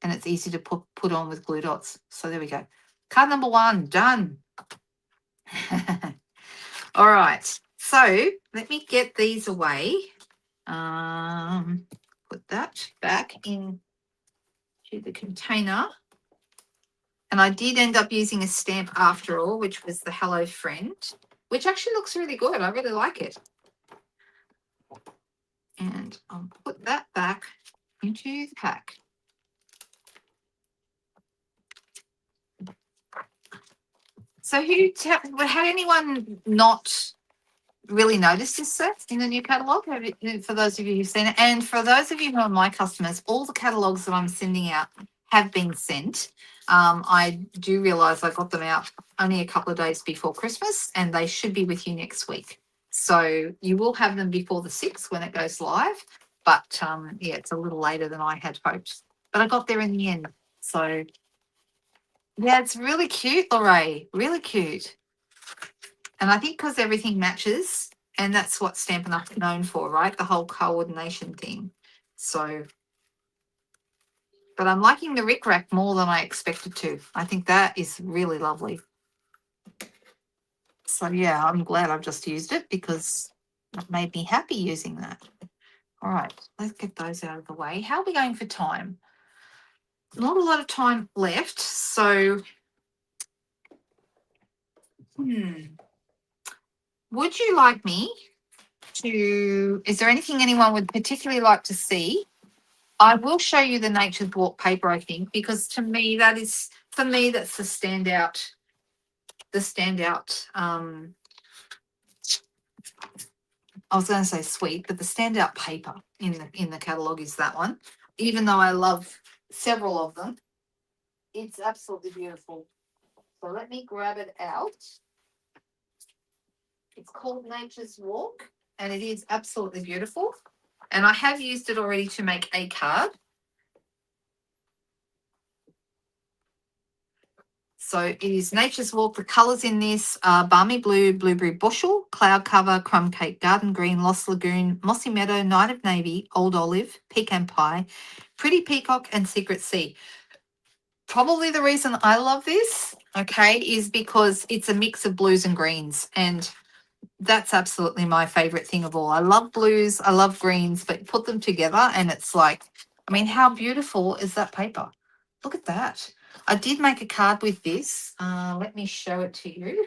S1: and it's easy to put on with glue dots. So there we go. Card number 1 done. All right. So let me get these away. Put that back into the container. And I did end up using a stamp after all, which was the Hello Friend, which actually looks really good. I really like it. And I'll put that back into the pack. So had anyone not really noticed this set in the new catalogue? For those of you who've seen it, and for those of you who are my customers, all the catalogues that I'm sending out have been sent. I do realise I got them out only a couple of days before Christmas, and they should be with you next week. So you will have them before the 6th when it goes live. But yeah, it's a little later than I had hoped. But I got there in the end. So yeah, it's really cute, Lorraine. Really cute. And I think because everything matches, and that's what Stampin' Up! Is known for, right? The whole coordination thing. So, but I'm liking the Rick Rack more than I expected to. I think that is really lovely. So yeah, I'm glad I've just used it because it made me happy using that. All right, let's get those out of the way. How are we going for time? Not a lot of time left. So, would you like me to, is there anything anyone would particularly like to see? I will show you the Nature's Walk paper, I think, because to me that is, for me, that's the standout. I was going to say sweet, but the standout paper in the catalogue is that one. Even though I love several of them, it's absolutely beautiful. So let me grab it out. It's called Nature's Walk, and it is absolutely beautiful. And I have used it already to make a card. So it is Nature's Walk. The colours in this are Balmy Blue, Blueberry Bushel, Cloud Cover, Crumb Cake, Garden Green, Lost Lagoon, Mossy Meadow, Night of Navy, Old Olive, Pecan Pie, Pretty Peacock, and Secret Sea. Probably the reason I love this, okay, is because it's a mix of blues and greens, and that's absolutely my favourite thing of all. I love blues, I love greens, but put them together and it's like, I mean, how beautiful is that paper? Look at that. I did make a card with this. Let me show it to you.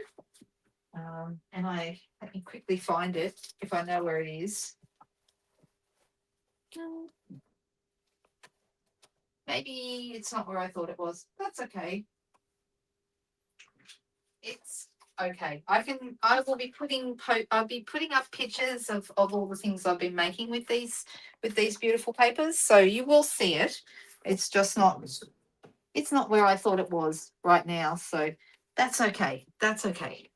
S1: Let me quickly find it if I know where it is. Maybe it's not where I thought it was. That's okay. It's okay. I will be I'll be putting up pictures of all the things I've been making with these beautiful papers. So you will see it. It's just not, it's not where I thought it was right now. So that's okay. That's okay.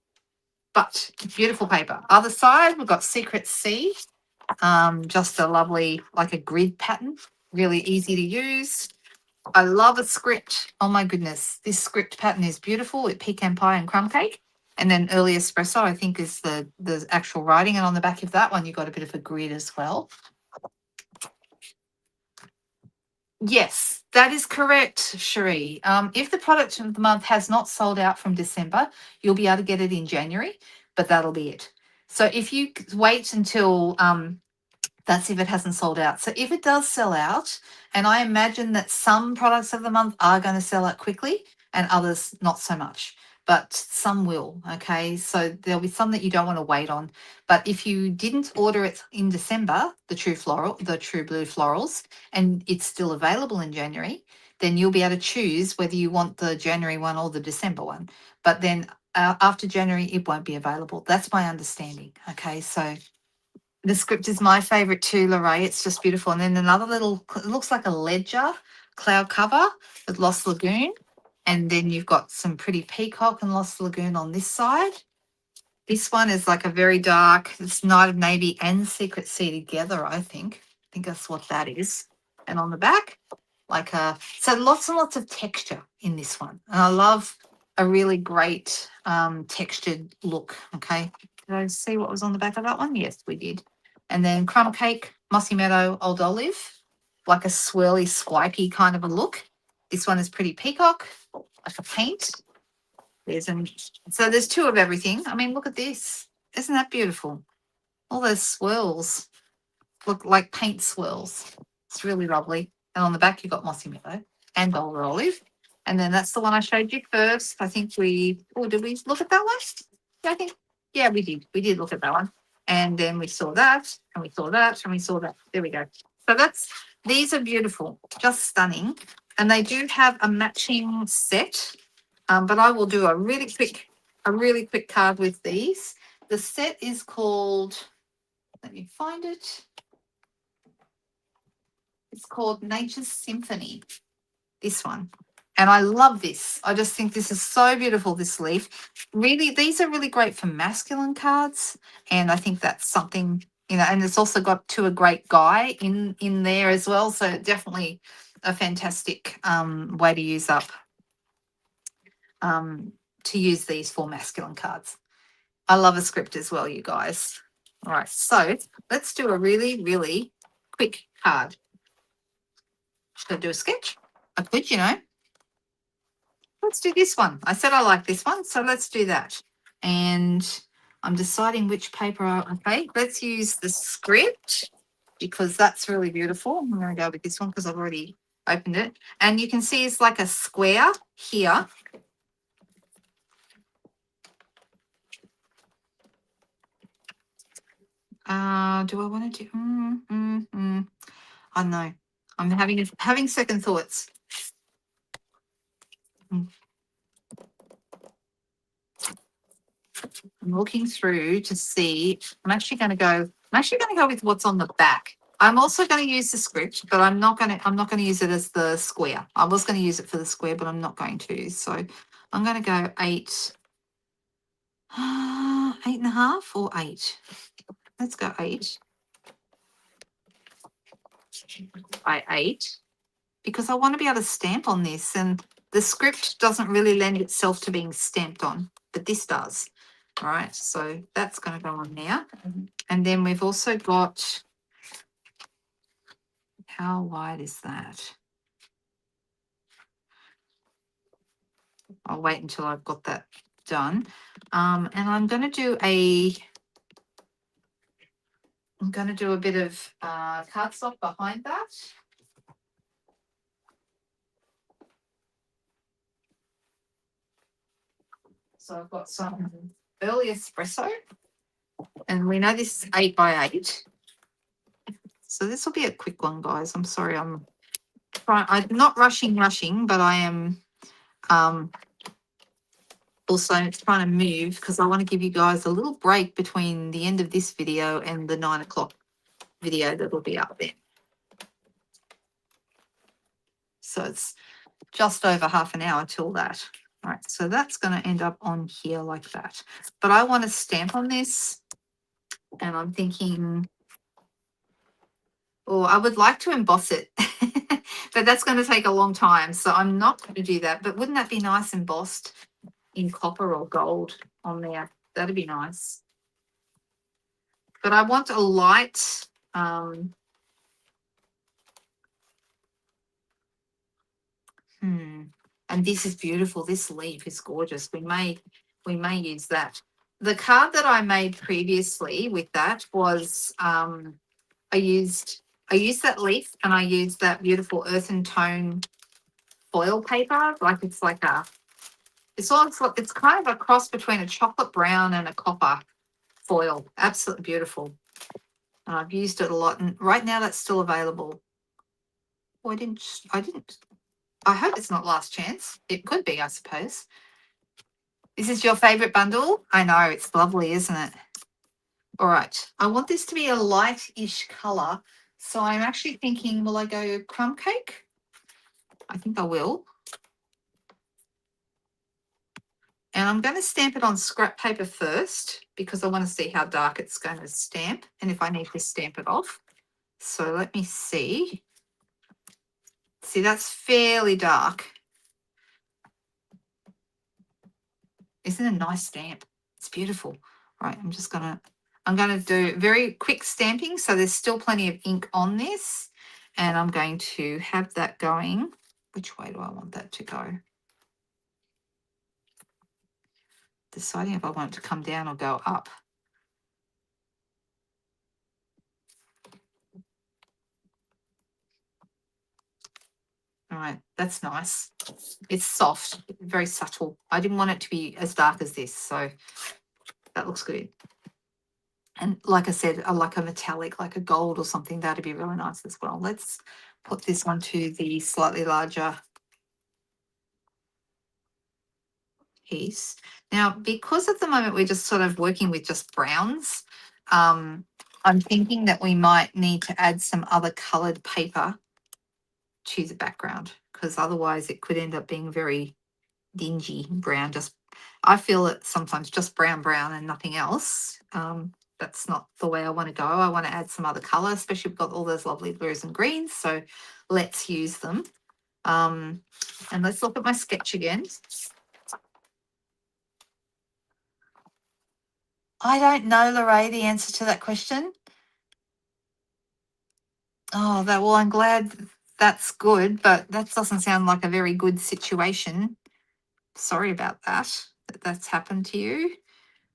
S1: But beautiful paper. Other side, we've got Secret Sea. Just a lovely, like a grid pattern, really easy to use. I love a script. Oh my goodness, this script pattern is beautiful with pecan pie and crumb cake. And then early espresso, I think, is the actual writing. And on the back of that one, you've got a bit of a grid as well. Yes, that is correct, Cherie. If the product of the month has not sold out from December, you'll be able to get it in January, but that'll be it. So if you wait until that's if it hasn't sold out. So if it does sell out, and I imagine that some products of the month are going to sell out quickly and others not so much, but some will, okay? So there'll be some that you don't want to wait on. But if you didn't order it in December, the True Blue Florals, and it's still available in January, then you'll be able to choose whether you want the January one or the December one. But then after January, it won't be available. That's my understanding, okay? So the script is my favorite too, Lorraine. It's just beautiful. And then another little, it looks like a ledger cloud cover with Lost Lagoon. And then you've got some pretty peacock and Lost Lagoon on this side. This one is like a very dark, it's Night of Navy and Secret Sea together, I think. I think that's what that is. And on the back, like a, so lots and lots of texture in this one. And I love a really great textured look. Okay. Did I see what was on the back of that one? Yes, we did. And then crumb cake, mossy meadow, old olive, like a swirly, squikey kind of a look. This one is pretty peacock, like a paint. So there's two of everything. I mean, look at this. Isn't that beautiful? All those swirls look like paint swirls. It's really lovely. And on the back, you've got mossy meadow and old olive. And then that's the one I showed you first. I think did we look at that one? Yeah, yeah, we did. We did look at that one. And then we saw that, and we saw that, and we saw that. There we go. So these are beautiful, just stunning. And they do have a matching set. But I will do a really quick card with these. The set is called, let me find it. It's called Nature's Symphony, this one. And I love this. I just think this is so beautiful, this leaf. Really, these are really great for masculine cards. And I think that's something, and it's also got to a great guy in there as well. So definitely a fantastic way to use up, to use these for masculine cards. I love a script as well, you guys. All right, so let's do a really, really quick card. Should I do a sketch? I could, Let's do this one. I said I like this one, so let's do that. And I'm deciding which paper. Okay, let's use the script because that's really beautiful. I'm going to go with this one because I've already opened it. And you can see it's like a square here. Do I want to do? I know. I'm having second thoughts. I'm looking through to see. I'm actually going to go with what's on the back. I'm also going to use the script, but I'm not going to use it as the square. I was going to use it for the square, but I'm not going to. So I'm going to go 8, 8.5 or 8. Let's go 8 by 8 because I want to be able to stamp on this, and the script doesn't really lend itself to being stamped on, but this does. All right, so that's going to go on there. And then we've also got, how wide is that? I'll wait until I've got that done. And I'm going to do a bit of cardstock behind that. So I've got some early espresso, and we know this is 8 by 8. So this will be a quick one, guys. I'm sorry, I'm not rushing, but I am also trying to move because I want to give you guys a little break between the end of this video and the 9 o'clock video that will be up there. So it's just over half an hour till that. All right, so that's going to end up on here like that. But I want to stamp on this, and I'm thinking, I would like to emboss it, but that's going to take a long time. So I'm not going to do that. But wouldn't that be nice embossed in copper or gold on there? That'd be nice. But I want a light, and this is beautiful. This leaf is gorgeous. We may use that. The card that I made previously with that was I used that leaf, and I used that beautiful earthen tone foil paper. Like it's kind of a cross between a chocolate brown and a copper foil. Absolutely beautiful. And I've used it a lot, and right now that's still available. Oh, I didn't. I hope it's not last chance. It could be, I suppose. This is your favorite bundle? I know, it's lovely, isn't it? All right. I want this to be a light-ish color. So I'm actually thinking, will I go crumb cake? I think I will. And I'm going to stamp it on scrap paper first because I want to see how dark it's going to stamp and if I need to stamp it off. So let me see. See, that's fairly dark. Isn't it a nice stamp? It's beautiful. Right, I'm gonna do very quick stamping, so there's still plenty of ink on this, and I'm going to have that going. Which way do I want that to go? Deciding if I want it to come down or go up. All right, that's nice. It's soft, very subtle. I didn't want it to be as dark as this, so that looks good. And like I said, I like a metallic, like a gold or something. That'd be really nice as well. Let's put this onto the slightly larger piece. Now, because at the moment we're just sort of working with just browns, I'm thinking that we might need to add some other coloured paper to the background, because otherwise it could end up being very dingy brown. Just, I feel it sometimes just brown and nothing else. That's not the way I want to go. I want to add some other colour, especially we've got all those lovely blues and greens. So let's use them. And let's look at my sketch again. I don't know, Lorraine, the answer to that question. Oh, well, I'm glad that's good, but that doesn't sound like a very good situation. Sorry about that that's happened to you.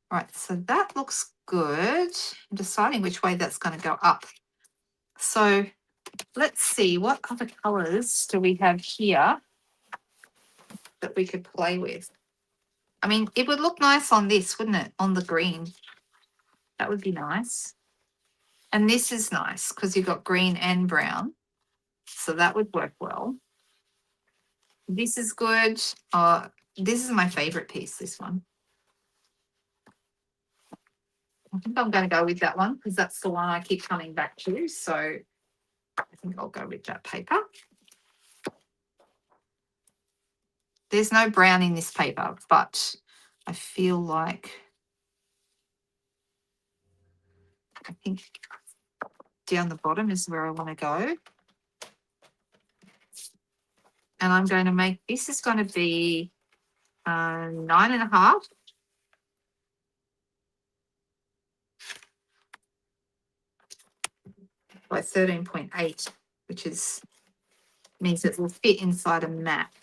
S1: Right, so that looks good. I'm deciding which way that's going to go up. So let's see, what other colours do we have here that we could play with? I mean, it would look nice on this, wouldn't it? On the green. That would be nice. And this is nice because you've got green and brown. So that would work well. This is good. This is my favourite piece, this one. I think I'm going to go with that one because that's the one I keep coming back to. So I think I'll go with that paper. There's no brown in this paper, but I feel like I think down the bottom is where I want to go. And I'm going to make, this is going to be 9.5 by 13.8, which means it will fit inside a map.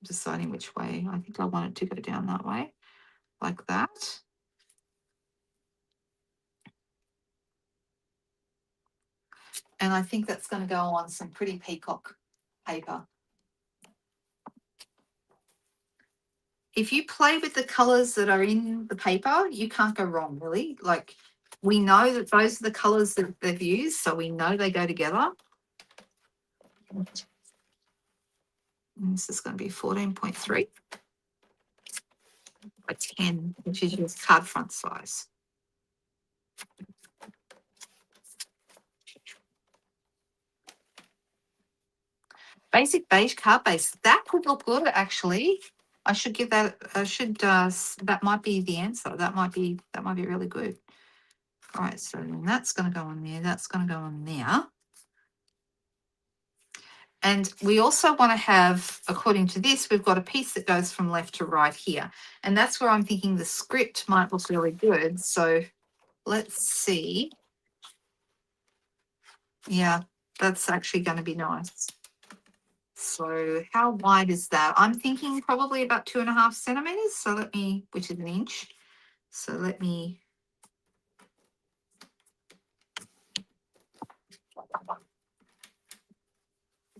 S1: Deciding which way. I think I want it to go down that way, like that. And I think that's going to go on some pretty peacock paper. If you play with the colours that are in the paper, you can't go wrong, really. Like, we know that those are the colours that they've used, so we know they go together. And this is going to be 14.3 by 10, which is your card front size. Basic beige card base. That could look good, actually. I should give that. That might be the answer. That might be really good. All right, so then that's going to go on there. That's going to go on there. And we also want to have, according to this, we've got a piece that goes from left to right here. And that's where I'm thinking the script might look really good. So let's see. Yeah, that's actually going to be nice. So how wide is that? I'm thinking probably about 2.5 centimeters. So which is an inch. So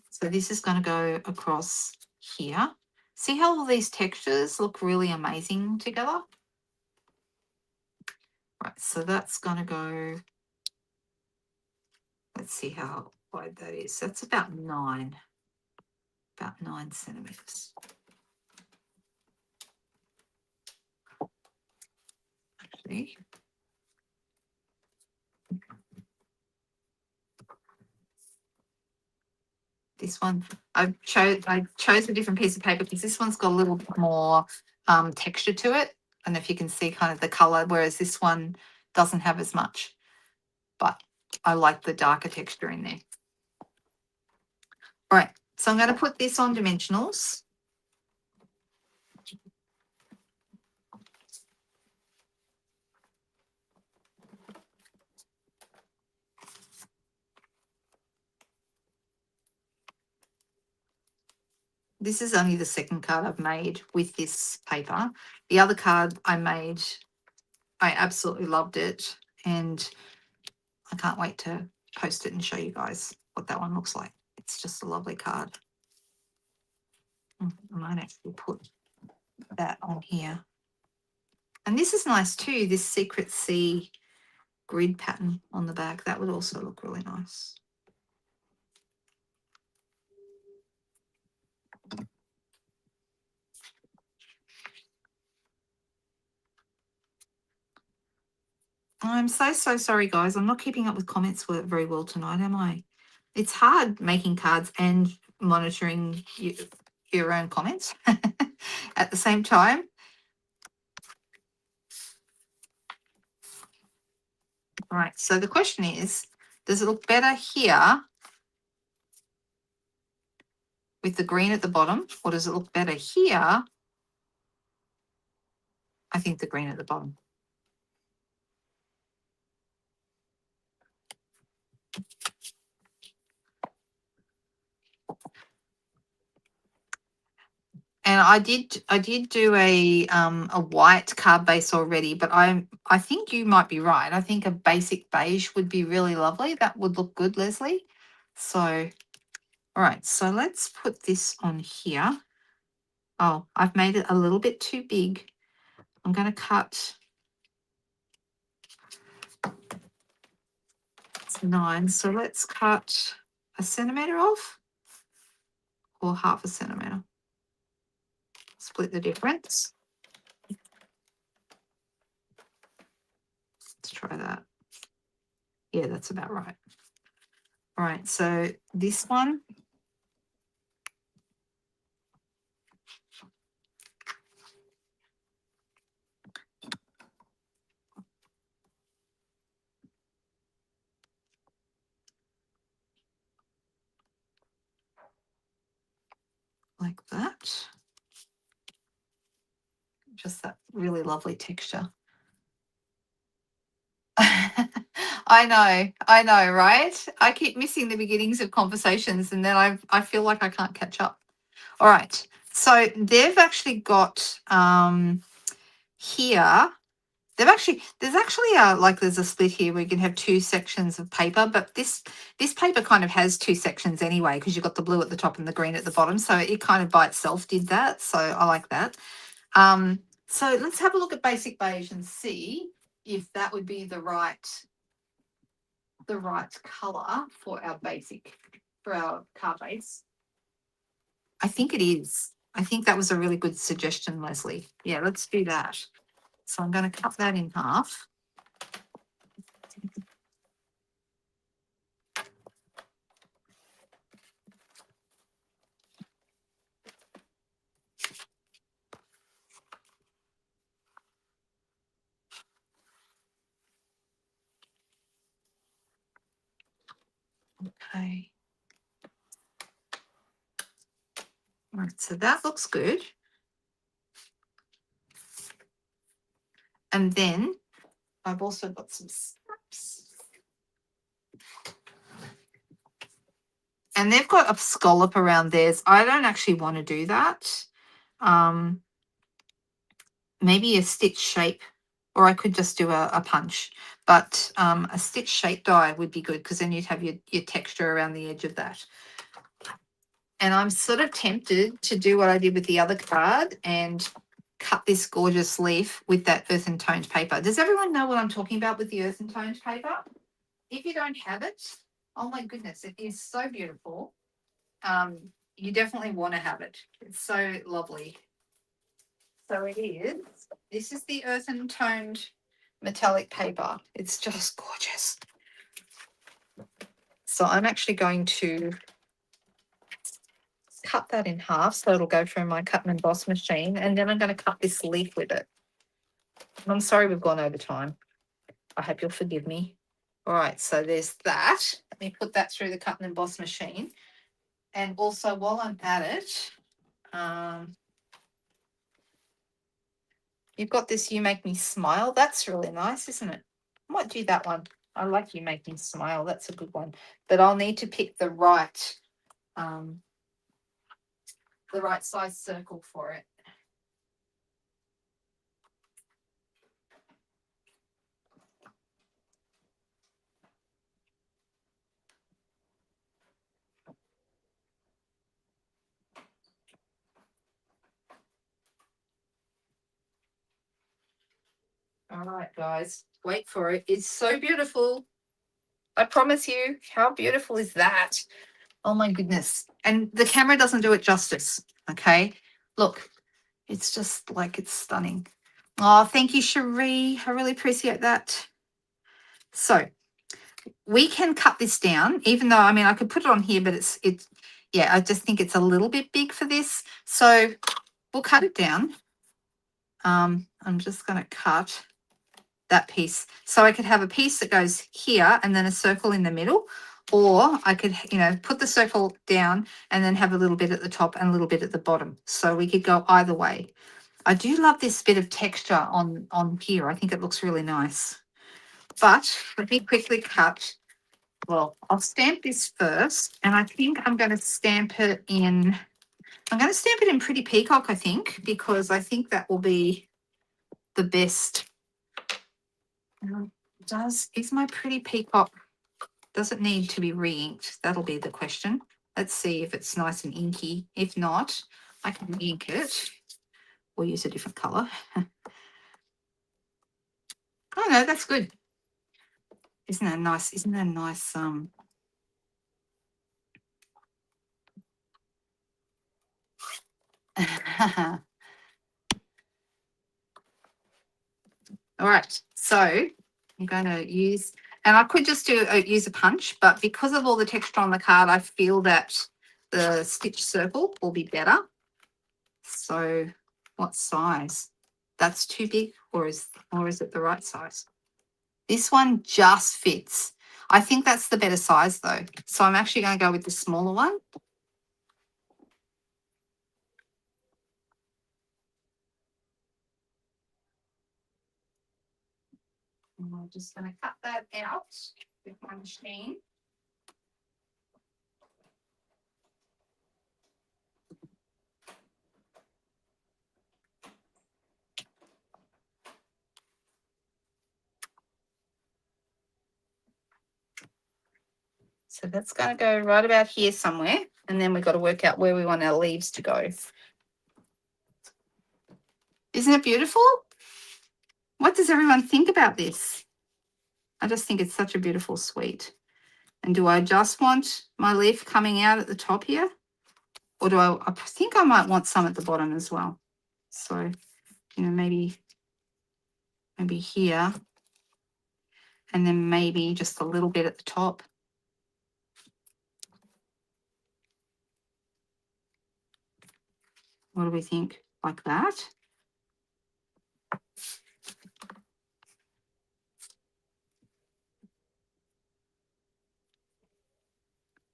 S1: so this is going to go across here. See how all these textures look really amazing together? Right, so that's going to go, let's see how wide that is. That's about 9 centimeters. Actually, this one, I chose a different piece of paper because this one's got a little bit more texture to it. I don't know if you can see kind of the colour, whereas this one doesn't have as much. But I like the darker texture in there. All right, so I'm going to put this on dimensionals. This is only the second card I've made with this paper. The other card I made, I absolutely loved it. And I can't wait to post it and show you guys what that one looks like. It's just a lovely card. I might actually put that on here. And this is nice too, this Secret Sea grid pattern on the back. That would also look really nice. I'm so sorry, guys. I'm not keeping up with comments very well tonight, am I? It's hard making cards and monitoring your own comments at the same time. All right, so the question is, does it look better here with the green at the bottom, or does it look better here? I think the green at the bottom. And I did do a white card base already, but I think you might be right. I think a basic beige would be really lovely. That would look good, Leslie. So, all right, so let's put this on here. Oh, I've made it a little bit too big. I'm going to cut. It's 9, so let's cut 1 centimetre off, or 1/2 centimetre. Split the difference. Let's try that. Yeah, that's about right. All right, so this one. Like that. Just that really lovely texture. I know, right? I keep missing the beginnings of conversations, and then I feel like I can't catch up. All right, so they've actually got here. There's actually there's a split here where you can have 2 sections of paper, but this paper kind of has 2 sections anyway, because you've got the blue at the top and the green at the bottom, so it kind of by itself did that. So I like that. So let's have a look at basic beige and see if that would be the right color for our card base. I think it is. I think that was a really good suggestion, Leslie. Yeah, let's do that. So I'm going to cut that in half. Okay. All right, so that looks good. And then I've also got some snaps. And they've got a scallop around theirs. I don't actually want to do that. Maybe a stitch shape, or I could just do a punch. But a stitch shape die would be good, because then you'd have your texture around the edge of that. And I'm sort of tempted to do what I did with the other card and cut this gorgeous leaf with that earthen toned paper. Does everyone know what I'm talking about with the earthen toned paper? If you don't have it, oh my goodness, it is so beautiful. You definitely want to have it. It's so lovely. So it is. This is the earthen toned metallic paper. It's just gorgeous. So I'm actually going to cut that in half so it'll go through my cut and emboss machine, and then I'm going to cut this leaf with it. I'm sorry we've gone over time. I hope you'll forgive me. All right, so there's that. Let me put that through the cut and emboss machine. And also, while I'm at it, you've got this You Make Me Smile. That's really nice, isn't it? I might do that one. I like You Make Me Smile. That's a good one. But I'll need to pick the right size circle for it. All right, guys, wait for it. It's so beautiful. I promise you. How beautiful is that? Oh my goodness. And the camera doesn't do it justice. Okay. Look, it's just like it's stunning. Oh, thank you, Cherie. I really appreciate that. So we can cut this down, even though, I mean, I could put it on here, but yeah, I just think it's a little bit big for this. So we'll cut it down. I'm just going to cut that piece. So I could have a piece that goes here and then a circle in the middle, or I could, put the circle down and then have a little bit at the top and a little bit at the bottom. So we could go either way. I do love this bit of texture on here. I think it looks really nice. But let me quickly cut. Well, I'll stamp this first, and I think I'm going to stamp it in. I'm going to stamp it in Pretty Peacock, I think, because I think that will be the best. Is my Pretty Peacock, does it need to be re-inked? That'll be the question. Let's see if it's nice and inky. If not, I can ink it or use a different color. Oh no, that's good. Isn't that nice? Isn't that nice? All right, so I'm going to use, and I could just use a punch, but because of all the texture on the card, I feel that the stitch circle will be better. So what size? That's too big, or is it the right size? This one just fits. I think that's the better size though. So I'm actually going to go with the smaller one. And I'm just going to cut that out with my machine. So that's going to go right about here somewhere. And then we've got to work out where we want our leaves to go. Isn't it beautiful? What does everyone think about this? I just think it's such a beautiful suite. And do I just want my leaf coming out at the top here? Or do I think I might want some at the bottom as well. So, maybe here. And then maybe just a little bit at the top. What do we think? Like that?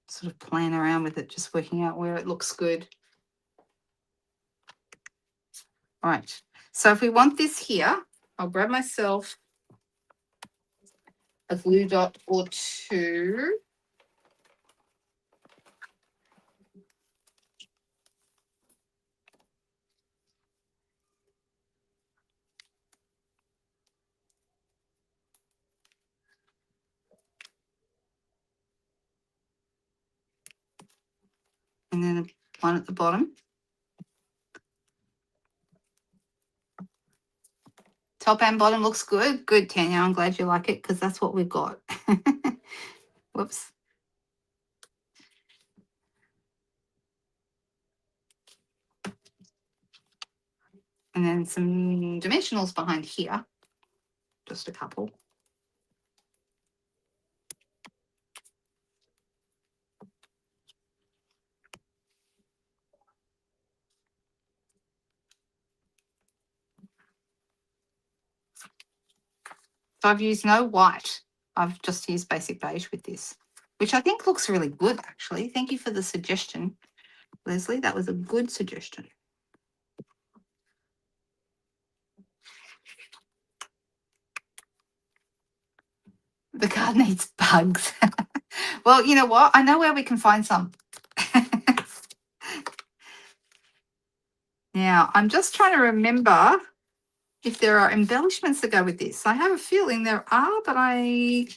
S1: Sort of playing around with it, just working out where it looks good. All right. So if we want this here, I'll grab myself a glue dot or two. And then one at the bottom. Top and bottom looks good. Good, Tanya. I'm glad you like it because that's what we've got. Whoops. And then some dimensionals behind here. Just a couple. So I've used no white. I've just used basic beige with this, which I think looks really good, actually. Thank you for the suggestion, Leslie. That was a good suggestion. The card needs bugs. Well, you know what? I know where we can find some. Now, I'm just trying to remember if there are embellishments that go with this. I have a feeling there are, but let me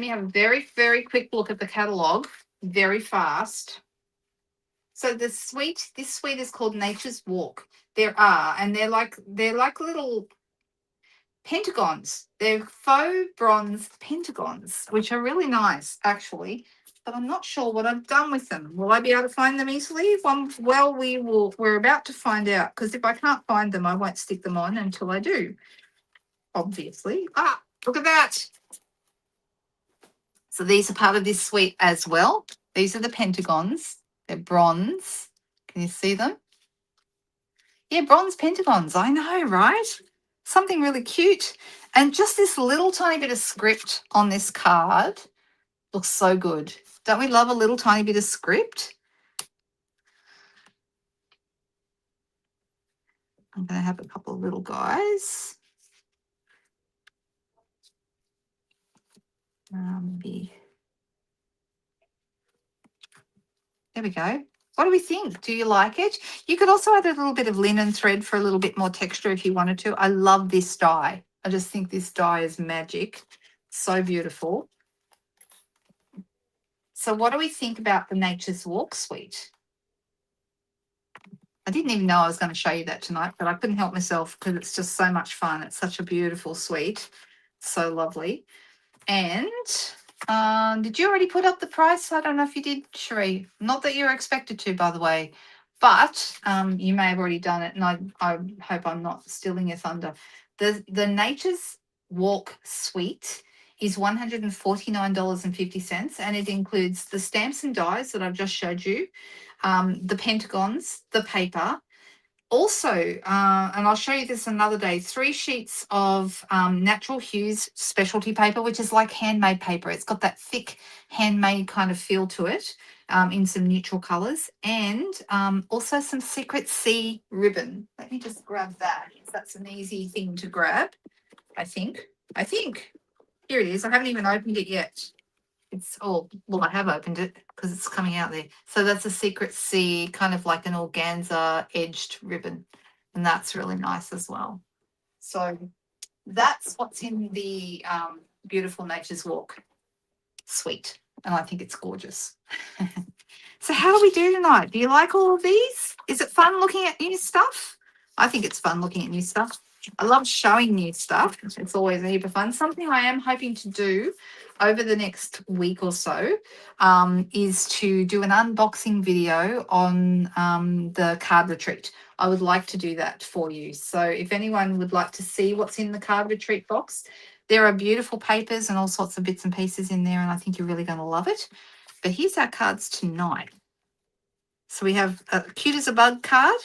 S1: have a very, very quick look at the catalogue, very fast. So this suite is called Nature's Walk. There are, and they're like little pentagons. They're faux bronze pentagons, which are really nice, actually. But I'm not sure what I've done with them. Will I be able to find them easily? Well, we're about to find out, because if I can't find them, I won't stick them on until I do, obviously. Ah, look at that. So these are part of this suite as well. These are the pentagons. They're bronze. Can you see them? Yeah, bronze pentagons. I know, right? Something really cute. And just this little tiny bit of script on this card looks so good. Don't we love a little tiny bit of script? I'm going to have a couple of little guys. Maybe. There we go. What do we think? Do you like it? You could also add a little bit of linen thread for a little bit more texture if you wanted to. I love this dye. I just think this dye is magic. So beautiful. So what do we think about the Nature's Walk suite? I didn't even know I was going to show you that tonight, but I couldn't help myself because it's just so much fun. It's such a beautiful suite. So lovely. And did you already put up the price? I don't know if you did, Cherie. Not that you're expected to, by the way, but you may have already done it, and I hope I'm not stealing your thunder. The Nature's Walk suite is $149.50, and it includes the stamps and dies that I've just showed you, the pentagons, the paper, also, and I'll show you this another day, 3 sheets of Natural Hues specialty paper, which is like handmade paper. It's got that thick handmade kind of feel to it, in some neutral colours, and also some Secret Sea ribbon. Let me just grab that. That's an easy thing to grab, I think. Here it is. I haven't even opened it yet. Well, I have opened it because it's coming out there. So that's a Secret Sea, kind of like an organza edged ribbon. And that's really nice as well. So that's what's in the Beautiful Nature's Walk suite. And I think it's gorgeous. So how do we do tonight? Do you like all of these? Is it fun looking at new stuff? I think it's fun looking at new stuff. I love showing new stuff. It's always a heap of fun. Something I am hoping to do over the next week or so is to do an unboxing video on the card retreat. I would like to do that for you. So if anyone would like to see what's in the card retreat box, there are beautiful papers and all sorts of bits and pieces in there, and I think you're really going to love it. But here's our cards tonight. So we have a Cute as a Bug card,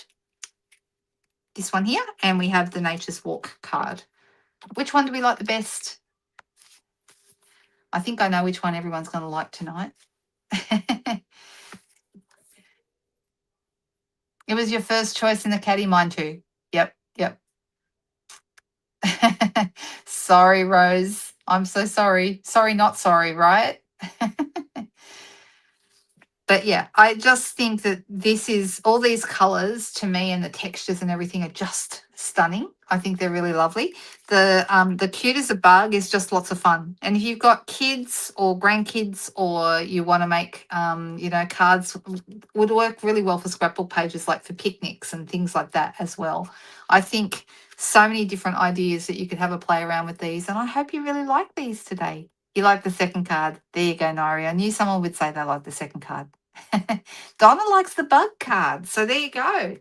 S1: this one here, and we have the Nature's Walk card. Which one do we like the best? I think I know which one everyone's going to like tonight. It was your first choice in the caddy, mine too. Yep. Sorry, Rose. I'm so sorry. Sorry, not sorry, right? But yeah, I just think that this is, all these colors to me and the textures and everything are just stunning. I think they're really lovely. The Cute as a Bug is just lots of fun. And if you've got kids or grandkids, or you want to make, cards, would work really well for scrapbook pages, like for picnics and things like that as well. I think so many different ideas that you could have a play around with these. And I hope you really like these today. You like the second card. There you go, Nari. I knew someone would say they like the second card. Donna likes the bug card. So there you go.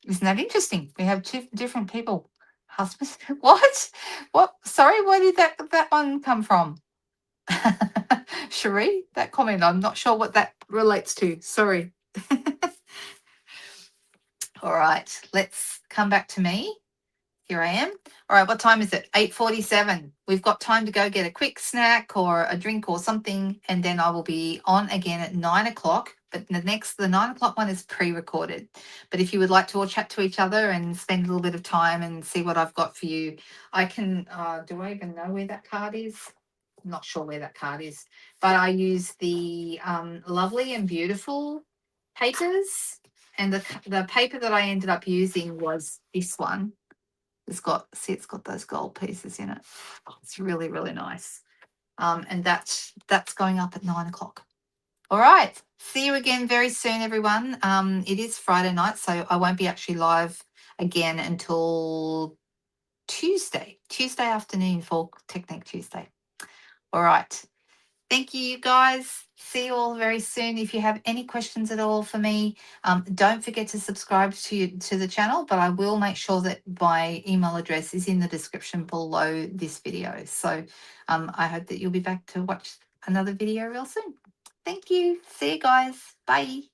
S1: Isn't that interesting? We have 2 different people. Husbands. What? What? Sorry, where did that one come from? Cherie, that comment, I'm not sure what that relates to. Sorry. All right, let's come back to me. Here I am. All right, what time is it? 8:47. We've got time to go get a quick snack or a drink or something, and then I will be on again at 9 o'clock. But the 9 o'clock one is pre-recorded. But if you would like to all chat to each other and spend a little bit of time and see what I've got for you, I can. Do I even know where that card is? I'm not sure where that card is, but I use the lovely and beautiful papers, and the paper that I ended up using was this one. It's got those gold pieces in it. Oh, it's really, really nice. And that's going up at 9 o'clock. All right. See you again very soon, everyone. It is Friday night, so I won't be actually live again until Tuesday afternoon for Technique Tuesday. All right. Thank you, guys. See you all very soon. If you have any questions at all for me, don't forget to subscribe to the channel, but I will make sure that my email address is in the description below this video. So I hope that you'll be back to watch another video real soon. Thank you. See you guys. Bye.